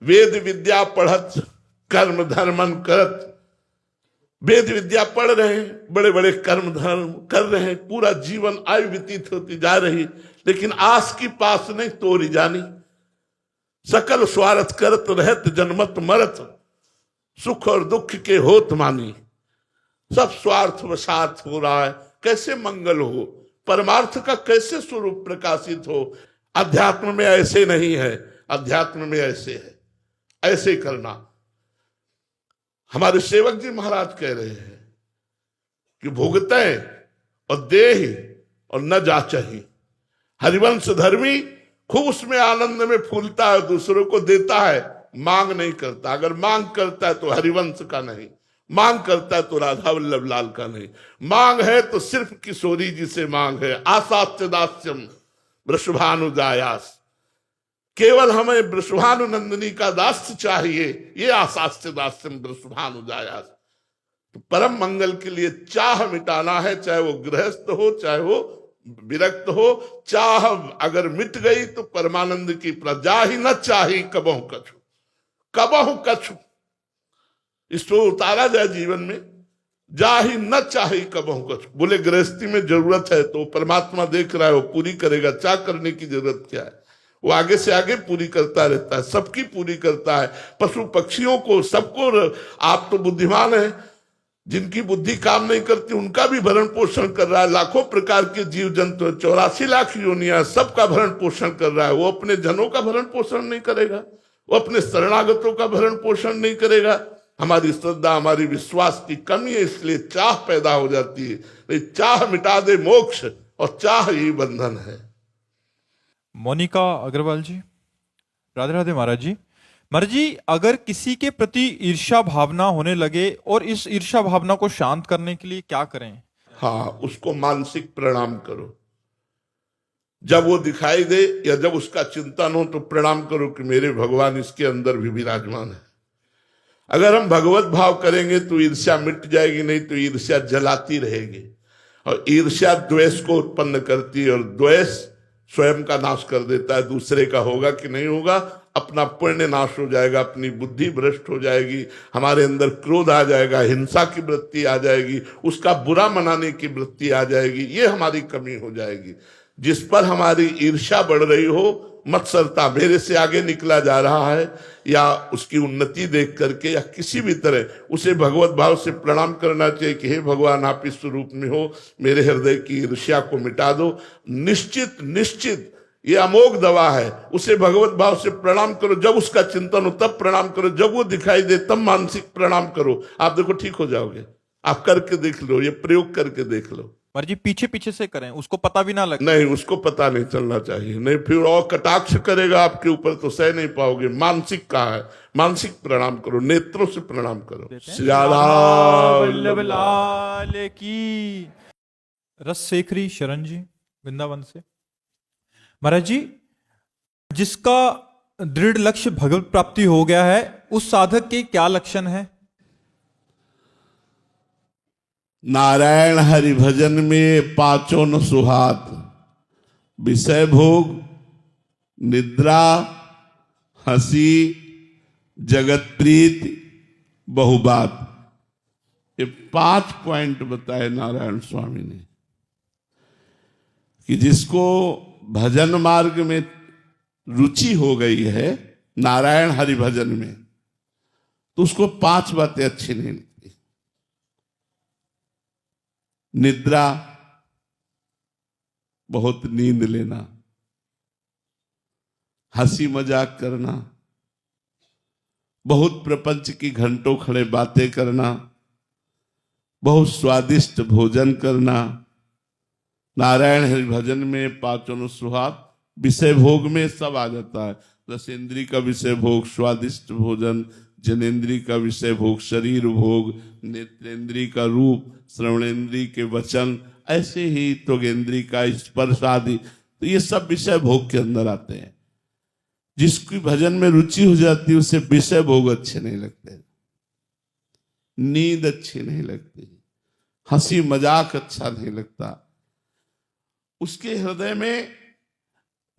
वेद विद्या पढ़त कर्म धर्मन करत। वेद विद्या पढ़ रहे हैं, बड़े बड़े कर्म धर्म कर रहे हैं, पूरा जीवन आयु व्यतीत होती जा रही, लेकिन आस की पास नहीं तोरी जानी। सकल स्वार्थ करत रहत जनमत मरत, सुख और दुख के होत मानी। सब स्वार्थ वसात हो रहा है, कैसे मंगल हो, परमार्थ का कैसे स्वरूप प्रकाशित हो। अध्यात्म में ऐसे नहीं है, अध्यात्म में ऐसे है, ऐसे करना। हमारे सेवक जी महाराज कह रहे हैं कि भोगते और देह और न जाचही। हरिवंश धर्मी खूब उसमें आनंद में फूलता है, दूसरों को देता है, मांग नहीं करता। अगर मांग करता है तो हरिवंश का नहीं, मांग करता है तो राधा वल्लभ लाल का नहीं। मांग है तो सिर्फ किशोरी जी से मांग है। आसास्य दास्यम वृषभानुजायास, केवल हमें वृषभानु नंदिनी का दास्य चाहिए, ये आसास्य दास्यम वृषभानुजायास। तो परम मंगल के लिए चाह मिटाना है, चाहे वो गृहस्थ हो, चाहे वो विरक्त हो। चाह अगर मिट गई तो परमानंद की प्रजा ही न चाही कबहु कछु, कबहु कछु। इसको उतारा जाए जीवन में, जा ही न चाही कबहु कछु। बोले गृहस्थी में जरूरत है तो परमात्मा देख रहा है, वो पूरी करेगा। चाह करने की जरूरत क्या है, वो आगे से आगे पूरी करता रहता है, सबकी पूरी करता है, पशु पक्षियों को, सबको। आप तो बुद्धिमान है, जिनकी बुद्धि काम नहीं करती उनका भी भरण पोषण कर रहा है। लाखों प्रकार के जीव जंतु, 84 लाख योनियां, सबका भरण पोषण कर रहा है। वो अपने जनों का भरण पोषण नहीं करेगा, वो अपने शरणागतों का भरण पोषण नहीं करेगा। हमारी श्रद्धा, हमारी विश्वास की कमी है, इसलिए चाह पैदा हो जाती है। चाह मिटा दे मोक्ष, और चाह ही बंधन है। मोनिका अग्रवाल जी, राधे राधे महाराज जी। महाराज जी, अगर किसी के प्रति ईर्ष्या भावना होने लगे और इस ईर्ष्या भावना को शांत करने के लिए क्या करें? हाँ, उसको मानसिक प्रणाम करो। जब वो दिखाई दे या जब उसका चिंतन हो तो प्रणाम करो कि मेरे भगवान इसके अंदर भी विराजमान है। अगर हम भगवत भाव करेंगे तो ईर्ष्या मिट जाएगी, नहीं तो ईर्ष्या जलाती रहेगी। और ईर्ष्या द्वेष को उत्पन्न करती है, और द्वेष स्वयं का नाश कर देता है। दूसरे का होगा कि नहीं होगा, अपना पुण्य नाश हो जाएगा, अपनी बुद्धि भ्रष्ट हो जाएगी, हमारे अंदर क्रोध आ जाएगा, हिंसा की वृत्ति आ जाएगी, उसका बुरा मनाने की वृत्ति आ जाएगी, ये हमारी कमी हो जाएगी। जिस पर हमारी ईर्ष्या बढ़ रही हो, मत्सरता, मेरे से आगे निकला जा रहा है, या उसकी उन्नति देख करके या किसी भी तरह उसे भगवत भाव से प्रणाम करना चाहिए कि हे भगवान, आप इस स्वरूप में हो, मेरे हृदय की ईर्ष्या को मिटा दो। निश्चित निश्चित ये अमोघ दवा है। उसे भगवत भाव से प्रणाम करो, जब उसका चिंतन हो तब प्रणाम करो, जब वो दिखाई दे तब मानसिक प्रणाम करो, आप देखो ठीक हो जाओगे। आप करके देख लो, ये प्रयोग करके देख लो। महाराज जी पीछे पीछे से करें, उसको पता भी ना लगे। नहीं, उसको पता नहीं चलना चाहिए, नहीं फिर और कटाक्ष करेगा आपके ऊपर तो सह नहीं पाओगे। मानसिक कहा है, मानसिक प्रणाम करो, नेत्रों से प्रणाम करो। श्री राधा वल्लभ लाल की। रसशेखरी शरण जी वृंदावन से। महाराज जी, जिसका दृढ़ लक्ष्य भगवत प्राप्ति हो गया है, उस साधक के क्या लक्षण है? नारायण हरि भजन में पांचों न सुहात, विषय भोग, निद्रा, हंसी, जगत प्रीति, बहुबात। ये 5 पॉइंट बताए नारायण स्वामी ने कि जिसको भजन मार्ग में रुचि हो गई है, नारायण हरि भजन में, तो उसको 5 बातें अच्छी नहीं लगती। निद्रा, बहुत नींद लेना, हंसी मजाक करना, बहुत प्रपंच की घंटों खड़े बातें करना, बहुत स्वादिष्ट भोजन करना। नारायण हरि भजन में पांचों सुहाग, विषय भोग में सब आ जाता है। रसेंद्री का विषय भोग स्वादिष्ट भोजन, जनेन्द्री का विषय भोग शरीर भोग, नेत्रेंद्री का रूप, श्रवणेन्द्री के वचन, ऐसे ही त्वगेंद्री का स्पर्श आदि, तो ये सब विषय भोग के अंदर आते हैं। जिसकी भजन में रुचि हो जाती है उसे विषय भोग अच्छे नहीं लगते, नींद अच्छी नहीं लगती, हंसी मजाक अच्छा नहीं लगता। उसके हृदय में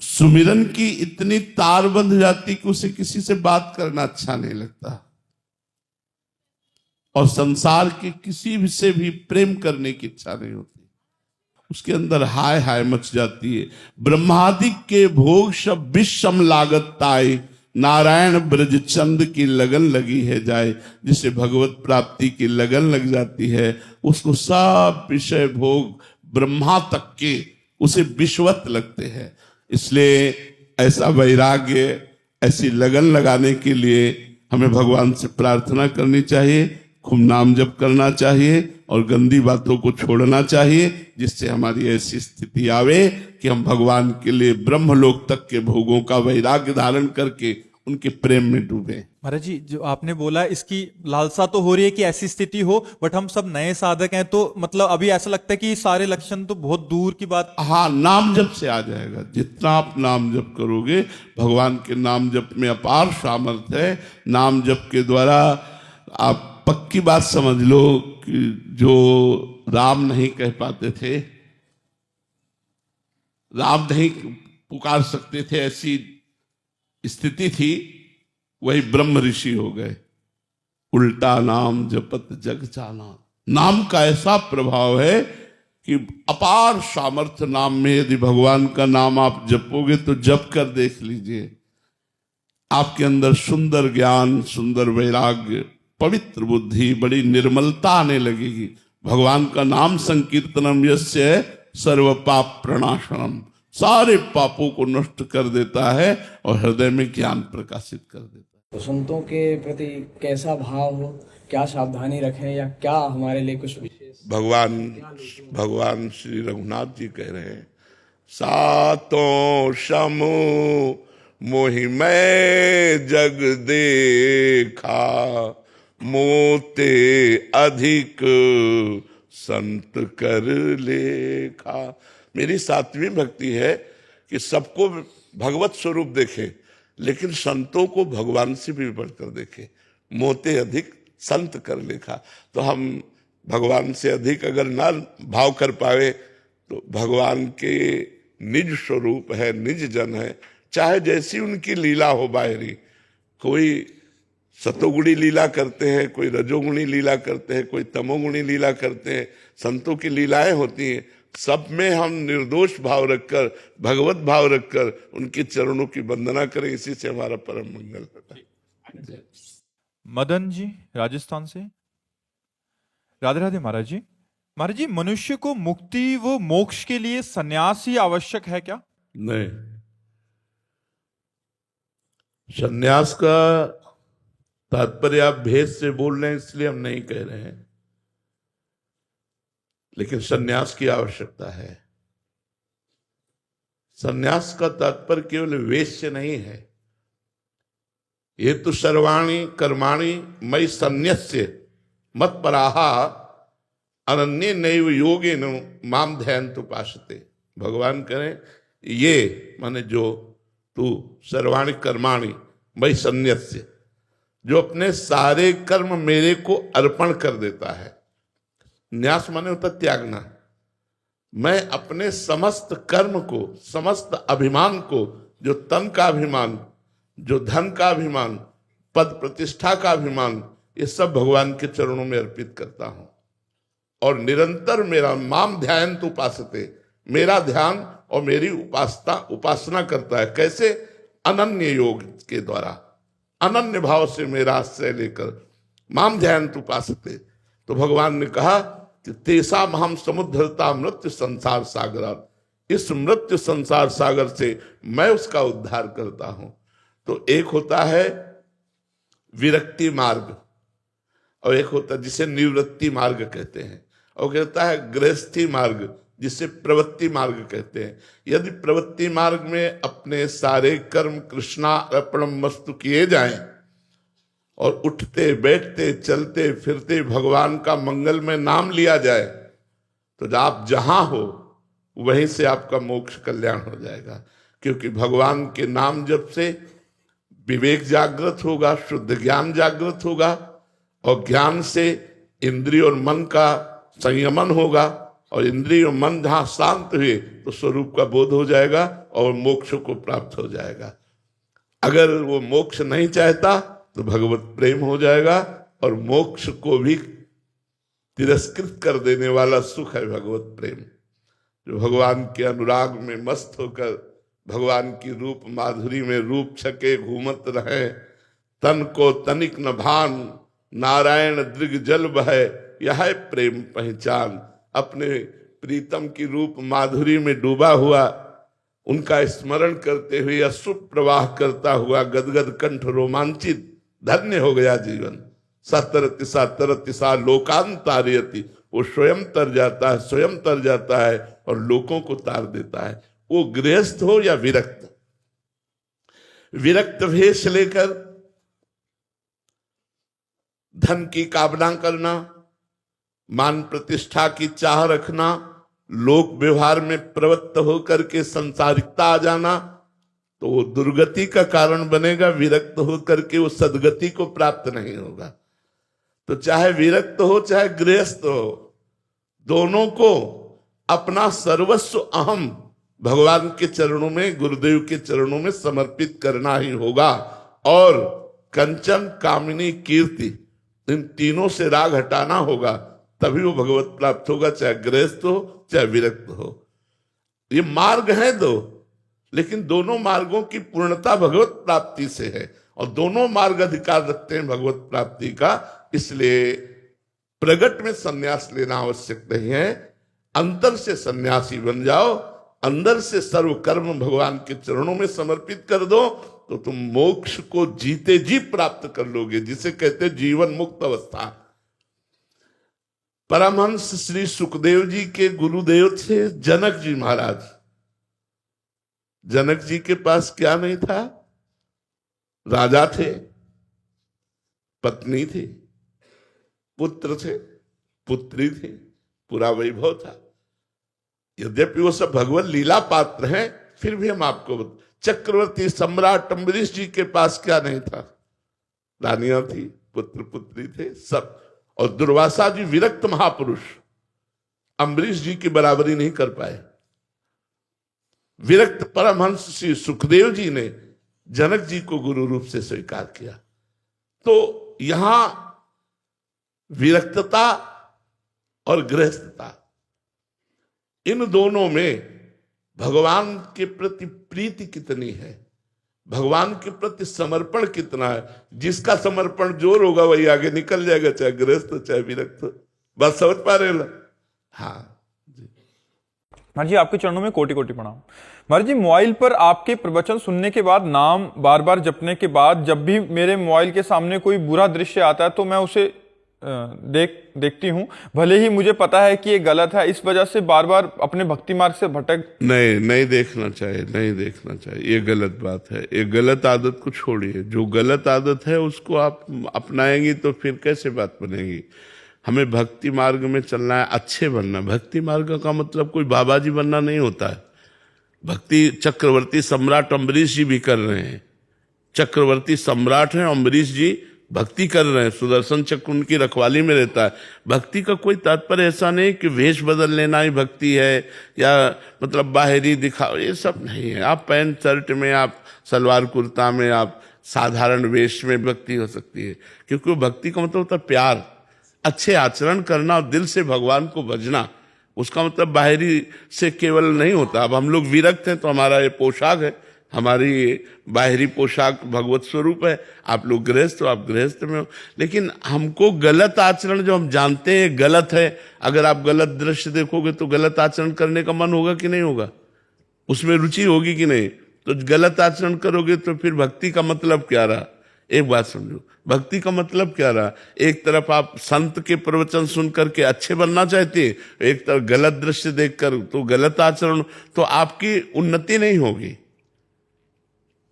सुमिरन की इतनी तार बंध जाती कि उसे किसी से बात करना अच्छा नहीं लगता, और संसार के किसी भी से भी प्रेम करने की इच्छा नहीं होती। उसके अंदर हाय हाय मच जाती है। ब्रह्मादि के भोग सब विषम लागत ताई, नारायण ब्रज चंद की लगन लगी है जाए। जिसे भगवत प्राप्ति की लगन लग जाती है, उसको सब विषय भोग ब्रह्मा तक के उसे विश्वत लगते हैं। इसलिए ऐसा वैराग्य, ऐसी लगन लगाने के लिए हमें भगवान से प्रार्थना करनी चाहिए, खूब नाम जप करना चाहिए और गंदी बातों को छोड़ना चाहिए, जिससे हमारी ऐसी स्थिति आवे कि हम भगवान के लिए ब्रह्मलोक तक के भोगों का वैराग्य धारण करके उनके प्रेम में डूबे। महाराज जी, जो आपने बोला इसकी लालसा तो हो रही है कि ऐसी स्थिति हो, बट हम सब नए साधक हैं, तो मतलब अभी ऐसा लगता है कि सारे लक्षण तो बहुत दूर की बात। हाँ, नाम जप से आ जाएगा। जितना आप नाम जप करोगे, भगवान के नाम जप में अपार सामर्थ्य है। नाम जप के द्वारा आप पक्की बात समझ लो कि जो राम नहीं कह पाते थे, राम नहीं पुकार सकते थे, ऐसी स्थिति थी, वही ब्रह्म ऋषि हो गए। उल्टा नाम जपत जग जाना। नाम का ऐसा प्रभाव है कि अपार सामर्थ्य नाम में। यदि भगवान का नाम आप जपोगे तो जप कर देख लीजिए, आपके अंदर सुंदर ज्ञान, सुंदर वैराग्य, पवित्र बुद्धि, बड़ी निर्मलता आने लगेगी। भगवान का नाम संकीर्तनम यस्य सर्व पाप प्रणाशनम, सारे पापों को नष्ट कर देता है और हृदय में ज्ञान प्रकाशित कर देता है। तो संतों के प्रति कैसा भाव हो, क्या सावधानी रखें, या क्या हमारे लिए कुछ विशेष? भगवान श्री रघुनाथ जी कह रहे हैं, सातों समूह मोहि मैं जग देखा, मोते अधिक संत कर लेखा। मेरी 7वीं भक्ति है कि सबको भगवत स्वरूप देखे, लेकिन संतों को भगवान से भी बढ़कर देखे। मोते अधिक संत कर लेखा। तो हम भगवान से अधिक अगर ना भाव कर पाए तो भगवान के निज स्वरूप है, निज जन है, चाहे जैसी उनकी लीला हो बाहरी। कोई सतोगुणी लीला करते हैं, कोई रजोगुणी लीला करते हैं, कोई तमोगुणी लीला करते हैं। संतों की लीलाएं होती हैं, सब में हम निर्दोष भाव रखकर, भगवत भाव रखकर उनके चरणों की वंदना करें। इसी से हमारा परम मंगल होता है। मदन जी राजस्थान से। राधे राधे महाराज जी। महाराज जी, मनुष्य को मुक्ति व मोक्ष के लिए सन्यास ही आवश्यक है क्या? नहीं, सन्यास का तात्पर्य आप भेद से बोल रहे हैं इसलिए हम नहीं कह रहे हैं, लेकिन सन्यास की आवश्यकता है। सन्यास का तात्पर्य केवल वेश्य नहीं है। ये तो सर्वाणी कर्माणि मयि सन्न्यस्य मत्पराहा अनन्ये नैव योगेन माम ध्यायन्तु उपासते। भगवान करें ये माने जो तू सर्वाणी कर्माणि मयि सन्न्यस्य, जो अपने सारे कर्म मेरे को अर्पण कर देता है। न्यास माने होता त्यागना। मैं अपने समस्त कर्म को, समस्त अभिमान को, जो तन का अभिमान, जो धन का अभिमान, पद प्रतिष्ठा का अभिमान, ये सब भगवान के चरणों में अर्पित करता हूं। और निरंतर मेरा माम ध्यायन्तु उपासते, मेरा ध्यान और मेरी उपासना करता है। कैसे? अनन्य योग के द्वारा, अनन्य भाव से मेरा आश्रय लेकर माम ध्यायन्तु उपासते। तो भगवान ने कहा कि तेसा हम समुद्धरता मृत्यु संसार सागर, इस मृत्यु संसार सागर से मैं उसका उद्धार करता हूं। तो एक होता है विरक्ति मार्ग और एक होता है जिसे निवृत्ति मार्ग कहते हैं, और कहता है गृहस्थी मार्ग जिसे प्रवृत्ति मार्ग कहते हैं। यदि प्रवृत्ति मार्ग में अपने सारे कर्म कृष्णार्पणम वस्तु किए जाएं और उठते बैठते चलते फिरते भगवान का मंगल में नाम लिया जाए, तो आप जहां हो वहीं से आपका मोक्ष कल्याण हो जाएगा। क्योंकि भगवान के नाम जप से विवेक जागृत होगा, शुद्ध ज्ञान जागृत होगा, और ज्ञान से इंद्रिय और मन का संयमन होगा, और इंद्रिय और मन जहां शांत हुए तो स्वरूप का बोध हो जाएगा और मोक्ष को प्राप्त हो जाएगा। अगर वो मोक्ष नहीं चाहता तो भगवत प्रेम हो जाएगा, और मोक्ष को भी तिरस्कृत कर देने वाला सुख है भगवत प्रेम। जो भगवान के अनुराग में मस्त होकर भगवान की रूप माधुरी में रूप छके घूमत रहे, तन को तनिक न भान, नारायण दृग जल बहे, यह है प्रेम पहचान। अपने प्रीतम की रूप माधुरी में डूबा हुआ, उनका स्मरण करते हुए अश्रु प्रवाह करता हुआ गदगद कंठ रोमांचित, धन्य हो गया जीवन। सतरति सा लोकांतारयति, वो स्वयं तर जाता है, स्वयं तर जाता है और लोगों को तार देता है। वो गृहस्थ हो या विरक्त, विरक्त भेष लेकर धन की कामना करना, मान प्रतिष्ठा की चाह रखना, लोक व्यवहार में प्रवृत्त होकर के संसारिकता आ जाना, तो वो दुर्गति का कारण बनेगा। विरक्त होकर के वो सदगति को प्राप्त नहीं होगा। तो चाहे विरक्त हो चाहे गृहस्थ हो, दोनों को अपना सर्वस्व अहम भगवान के चरणों में, गुरुदेव के चरणों में समर्पित करना ही होगा। और कंचन कामिनी कीर्ति, इन तीनों से राग हटाना होगा, तभी वो भगवत प्राप्त होगा, चाहे गृहस्थ हो चाहे विरक्त हो। ये मार्ग है दो, लेकिन दोनों मार्गों की पूर्णता भगवत प्राप्ति से है, और दोनों मार्ग अधिकार रखते हैं भगवत प्राप्ति का। इसलिए प्रगट में सन्यास लेना आवश्यक नहीं है, अंतर से सन्यासी बन जाओ, अंदर से सर्व कर्म भगवान के चरणों में समर्पित कर दो, तो तुम मोक्ष को जीते जी प्राप्त कर लोगे, जिसे कहते जीवन मुक्त अवस्था। परमहंस श्री सुखदेव जी के गुरुदेव थे जनक जी महाराज। जनक जी के पास क्या नहीं था? राजा थे, पत्नी थी, पुत्र थे, पुत्री थी, पूरा वैभव था। यद्यपि वो सब भगवत लीला पात्र हैं, फिर भी हम आपको चक्रवर्ती सम्राट अम्बरीश जी के पास क्या नहीं था? रानियां थी, पुत्र पुत्री थे, सब। और दुर्वासा जी विरक्त महापुरुष, अम्बरीश जी की बराबरी नहीं कर पाए। विरक्त परमहंस श्री सुखदेव जी ने जनक जी को गुरु रूप से स्वीकार किया। तो यहां विरक्तता और गृहस्थता, इन दोनों में भगवान के प्रति प्रीति कितनी है, भगवान के प्रति समर्पण कितना है। जिसका समर्पण जोर होगा वही आगे निकल जाएगा, चाहे गृहस्थ चाहे विरक्त। बात समझ पा रहे हो? हाँ महाराज जी, आपके चरणों में कोटि कोटि प्रणाम। महाराज जी, मोबाइल पर आपके प्रवचन सुनने के बाद, नाम बार बार जपने के बाद, जब भी मेरे मोबाइल के सामने कोई बुरा दृश्य आता है तो मैं उसे देखती हूँ, भले ही मुझे पता है कि ये गलत है। इस वजह से बार बार अपने भक्ति मार्ग से भटक। नहीं देखना चाहिए, नहीं देखना चाहिए, ये गलत बात है। ये गलत आदत को छोड़िए। जो गलत आदत है उसको आप अपनाएंगी तो फिर कैसे बात बनेगी। हमें भक्ति मार्ग में चलना है, अच्छे बनना। भक्ति मार्ग का मतलब कोई बाबा जी बनना नहीं होता है। भक्ति चक्रवर्ती सम्राट अम्बरीश जी भी कर रहे हैं। चक्रवर्ती सम्राट हैं अम्बरीश जी, भक्ति कर रहे हैं, सुदर्शन चक्र उनकी रखवाली में रहता है। भक्ति का कोई तात्पर्य ऐसा नहीं कि वेश बदल लेना ही भक्ति है, या मतलब बाहरी दिखाओ, ये सब नहीं है। आप पैंट शर्ट में, आप सलवार कुर्ता में, आप साधारण वेश में भक्ति हो सकती है, क्योंकि वो भक्ति का मतलब होता है प्यार, अच्छे आचरण करना और दिल से भगवान को भजना। उसका मतलब बाहरी से केवल नहीं होता। अब हम लोग विरक्त हैं तो हमारा ये पोशाक है, हमारी बाहरी पोशाक भगवत स्वरूप है। आप लोग गृहस्थ हो, आप गृहस्थ में हो। लेकिन हमको गलत आचरण जो हम जानते हैं गलत है, अगर आप गलत दृश्य देखोगे तो गलत आचरण करने का मन होगा कि नहीं होगा, उसमें रुचि होगी कि नहीं। तो गलत आचरण करोगे तो फिर भक्ति का मतलब क्या रहा। एक बात समझो, भक्ति का मतलब क्या रहा। एक तरफ आप संत के प्रवचन सुन करके अच्छे बनना चाहते हैं, एक तरफ गलत दृश्य देखकर तो गलत आचरण, तो आपकी उन्नति नहीं होगी,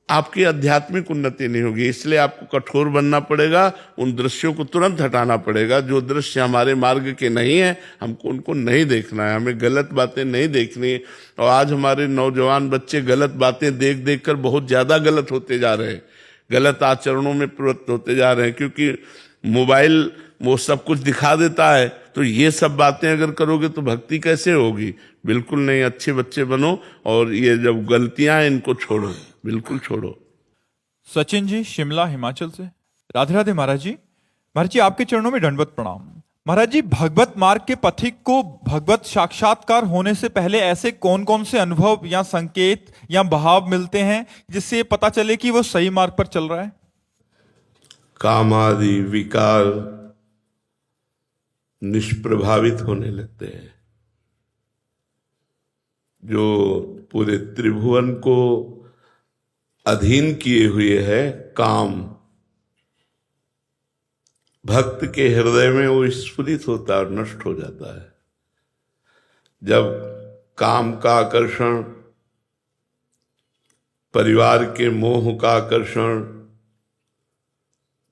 आपकी आध्यात्मिक उन्नति नहीं होगी। इसलिए आपको कठोर बनना पड़ेगा, उन दृश्यों को तुरंत हटाना पड़ेगा। जो दृश्य हमारे मार्ग के नहीं है हमको उनको नहीं देखना है, हमें गलत बातें नहीं देखनी। और आज हमारे नौजवान बच्चे गलत बातें देख देख कर बहुत ज्यादा गलत होते जा रहे हैं, गलत आचरणों में प्रवृत्त होते जा रहे हैं, क्योंकि मोबाइल वो सब कुछ दिखा देता है। तो ये सब बातें अगर करोगे तो भक्ति कैसे होगी। बिल्कुल नहीं, अच्छे बच्चे बनो और ये जब गलतियां हैं इनको छोड़ो, बिल्कुल छोड़ो। सचिन जी शिमला हिमाचल से, राधे राधे महाराज जी। महाराज जी, आपके चरणों में दंडवत प्रणाम। महाराज जी, भगवत मार्ग के पथिक को भगवत साक्षात्कार होने से पहले ऐसे कौन कौन से अनुभव या संकेत या भाव मिलते हैं जिससे पता चले कि वो सही मार्ग पर चल रहा है। काम आदि विकार निष्प्रभावित होने लगते हैं। जो पूरे त्रिभुवन को अधीन किए हुए है काम, भक्त के हृदय में वो स्फुरित होता है और नष्ट हो जाता है। जब काम का आकर्षण, परिवार के मोह का आकर्षण,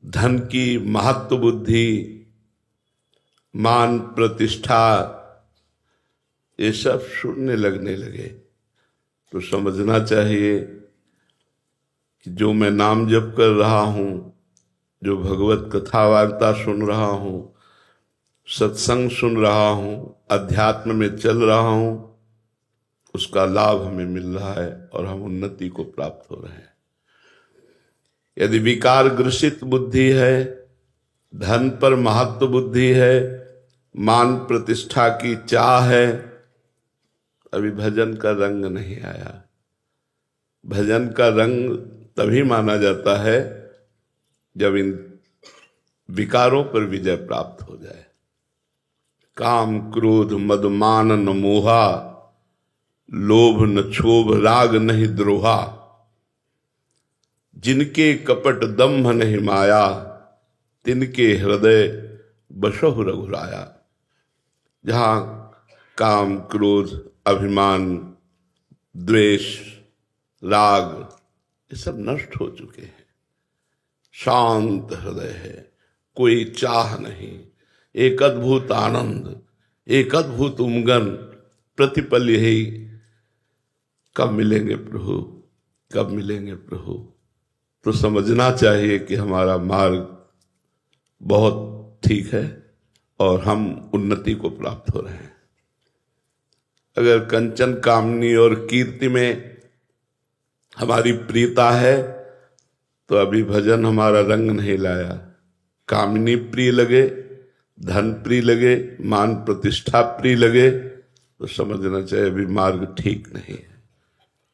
धन की महत्व बुद्धि, मान प्रतिष्ठा, ये सब छूटने लगने लगे तो समझना चाहिए कि जो मैं नाम जप कर रहा हूं, जो भगवत कथा वार्ता सुन रहा हूं, सत्संग सुन रहा हूं, अध्यात्म में चल रहा हूं, उसका लाभ हमें मिल रहा है और हम उन्नति को प्राप्त हो रहे हैं। यदि विकार ग्रसित बुद्धि है, धन पर महत्व बुद्धि है, मान प्रतिष्ठा की चाह है, अभी भजन का रंग नहीं आया। भजन का रंग तभी माना जाता है जब इन विकारों पर विजय प्राप्त हो जाए। काम क्रोध मद मान न मोहा, लोभ न क्षोभ राग नहीं द्रोहा, जिनके कपट दम्भ नहीं माया, तिनके हृदय बसहु रघुराया। जहां काम क्रोध अभिमान द्वेष राग ये सब नष्ट हो चुके हैं, शांत हृदय है, कोई चाह नहीं, एक अद्भुत आनंद, एक अद्भुत उमगन, प्रतिपल यही कब मिलेंगे प्रभु, कब मिलेंगे प्रभु। तो समझना चाहिए कि हमारा मार्ग बहुत ठीक है और हम उन्नति को प्राप्त हो रहे हैं। अगर कंचन कामनी और कीर्ति में हमारी प्रियता है तो अभी भजन हमारा रंग नहीं लाया। कामनी प्रिय लगे, धन प्रिय लगे, मान प्रतिष्ठा प्रिय लगे तो समझना चाहिए अभी मार्ग ठीक नहीं है।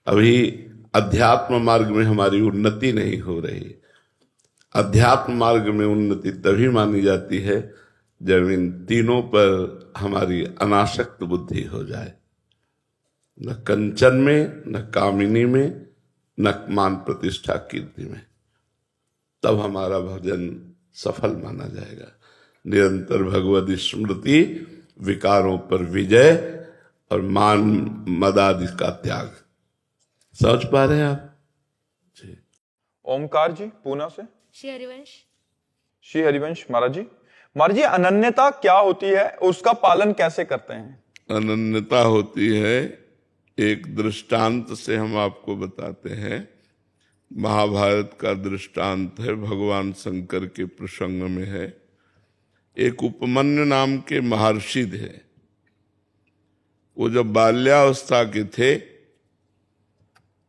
अभी अध्यात्म मार्ग में हमारी उन्नति नहीं हो रही। अध्यात्म मार्ग में उन्नति तभी मानी जाती है जब इन तीनों पर हमारी अनासक्त बुद्धि हो जाए, न कंचन में, न कामिनी में, न मान प्रतिष्ठा कीर्ति में, तब हमारा भजन सफल माना जाएगा। निरंतर भगवत स्मृति, विकारों पर विजय और मान मदादि का त्याग। समझ पा रहे हैं आप? जी। ओमकार जी पूना से। श्री हरिवंश। श्री हरिवंश महाराज जी अनन्यता क्या होती है, उसका पालन कैसे करते हैं? अनन्यता होती है, एक दृष्टांत से हम आपको बताते हैं। महाभारत का दृष्टांत है, भगवान शंकर के प्रसंग में है। एक उपमन्यु नाम के महर्षि थे। वो जब बाल्यावस्था के थे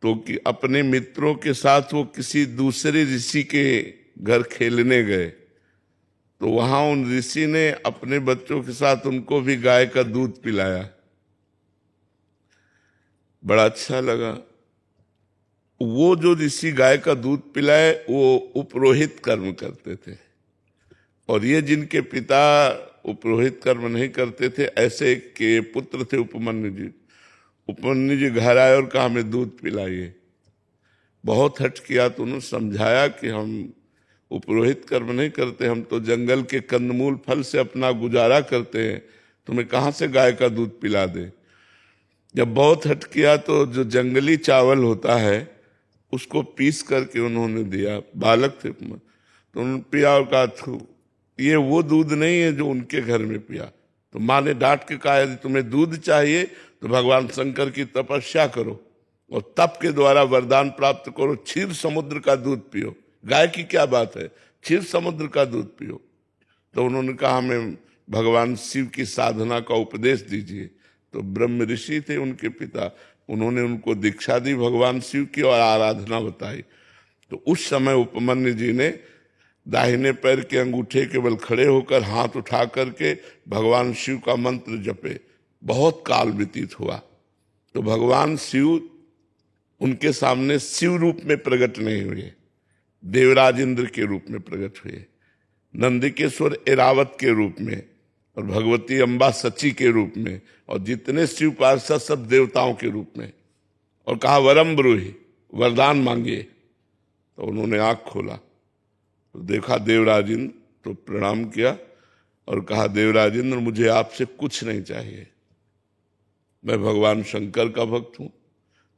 तो कि अपने मित्रों के साथ वो किसी दूसरे ऋषि के घर खेलने गए, तो वहां उन ऋषि ने अपने बच्चों के साथ उनको भी गाय का दूध पिलाया। बड़ा अच्छा लगा। वो जो ऋषि गाय का दूध पिलाए वो उपरोहित कर्म करते थे, और ये जिनके पिता उपरोहित कर्म नहीं करते थे, ऐसे के पुत्र थे उपमन्यु जी। उपमन्यु जी घर आए और कहा हमें दूध पिलाइए। बहुत हट किया तो उन्होंने समझाया कि हम उपरोहित कर्म नहीं करते, हम तो जंगल के कंदमूल फल से अपना गुजारा करते हैं, तुम्हें कहाँ से गाय का दूध पिला दे। जब बहुत हट किया तो जो जंगली चावल होता है उसको पीस करके उन्होंने दिया। बालक थे तो उन्होंने पिया और कहा ये वो दूध नहीं है जो उनके घर में पिया। तो माँ ने डांट के कहा यदि तुम्हें दूध चाहिए तो भगवान शंकर की तपस्या करो और तप के द्वारा वरदान प्राप्त करो, क्षीर समुद्र का दूध पियो। गाय की क्या बात है, क्षीर समुद्र का दूध पियो। तो उन्होंने कहा हमें भगवान शिव की साधना का उपदेश दीजिए। तो ब्रह्म ऋषि थे उनके पिता, उन्होंने उनको दीक्षा दी भगवान शिव की और आराधना बताई। तो उस समय उपमन्यु जी ने दाहिने पैर के अंगूठे के बल खड़े होकर हाथ उठा करके भगवान शिव का मंत्र जपे। बहुत काल व्यतीत हुआ तो भगवान शिव उनके सामने शिव रूप में प्रकट नहीं हुए, देवराज इंद्र के रूप में प्रकट हुए, नंदिकेश्वर एरावत के रूप में, और भगवती अम्बा सची के रूप में, और जितने शिव पार्षद सब देवताओं के रूप में, और कहा वरम ब्रूहि, वरदान मांगिए। तो उन्होंने आंख खोला तो देखा देवराज इंद्र, तो प्रणाम किया और कहा देवराज इंद्र मुझे आपसे कुछ नहीं चाहिए, मैं भगवान शंकर का भक्त हूं,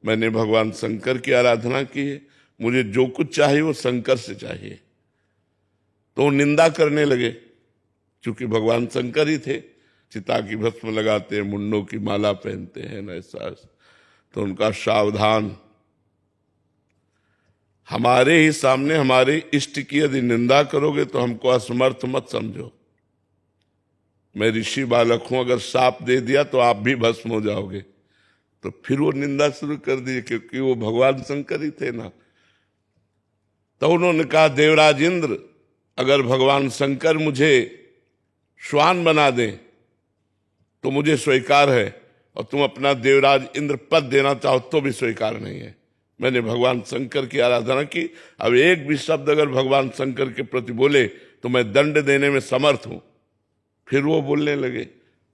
मैंने भगवान शंकर की आराधना की है, मुझे जो कुछ चाहिए वो शंकर से चाहिए। तो वो निंदा करने लगे, क्योंकि भगवान शंकर ही थे, चिता की भस्म लगाते हैं, मुंडों की माला पहनते हैं न ऐसा। तो उनका सावधान, हमारे ही सामने हमारे इष्ट की यदि निंदा करोगे तो हमको असमर्थ मत समझो। मैं ऋषि बालक हूं, अगर शाप दे दिया तो आप भी भस्म हो जाओगे। तो फिर वो निंदा शुरू कर दी, क्योंकि वो भगवान शंकर ही थे ना। तो उन्होंने कहा देवराज इंद्र अगर भगवान शंकर मुझे श्वान बना दें तो मुझे स्वीकार है, और तुम अपना देवराज इंद्र पद देना चाहो तो भी स्वीकार नहीं है। मैंने भगवान शंकर की आराधना की, अब एक भी शब्द अगर भगवान शंकर के प्रति बोले तो मैं दंड देने में समर्थ हूं। फिर वो बोलने लगे,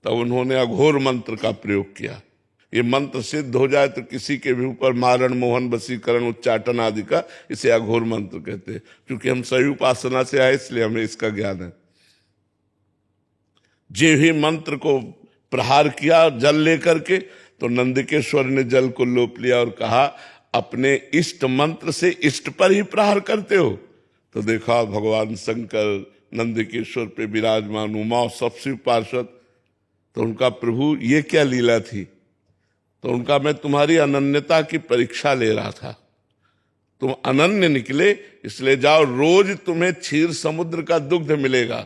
तब उन्होंने अघोर मंत्र का प्रयोग किया। ये मंत्र सिद्ध हो जाए तो किसी के भी ऊपर मारण, मोहन, वशीकरण, उच्चाटन आदि का, इसे अघोर मंत्र कहते हैं। क्योंकि हम सही उपासना से आए इसलिए हमें इसका ज्ञान है। जे ही मंत्र को प्रहार किया जल लेकर के, तो नंदिकेश्वर ने जल को लोप लिया और कहा अपने इष्ट मंत्र से इष्ट पर ही प्रहार करते हो। तो देखा भगवान शंकर नंदिकेश्वर पे विराजमान, उमा सब शिव पार्षद। तो उनका प्रभु ये क्या लीला थी। तो उनका मैं तुम्हारी अनन्यता की परीक्षा ले रहा था, तुम अनन्य निकले, इसलिए जाओ, रोज तुम्हें क्षीर समुद्र का दुग्ध मिलेगा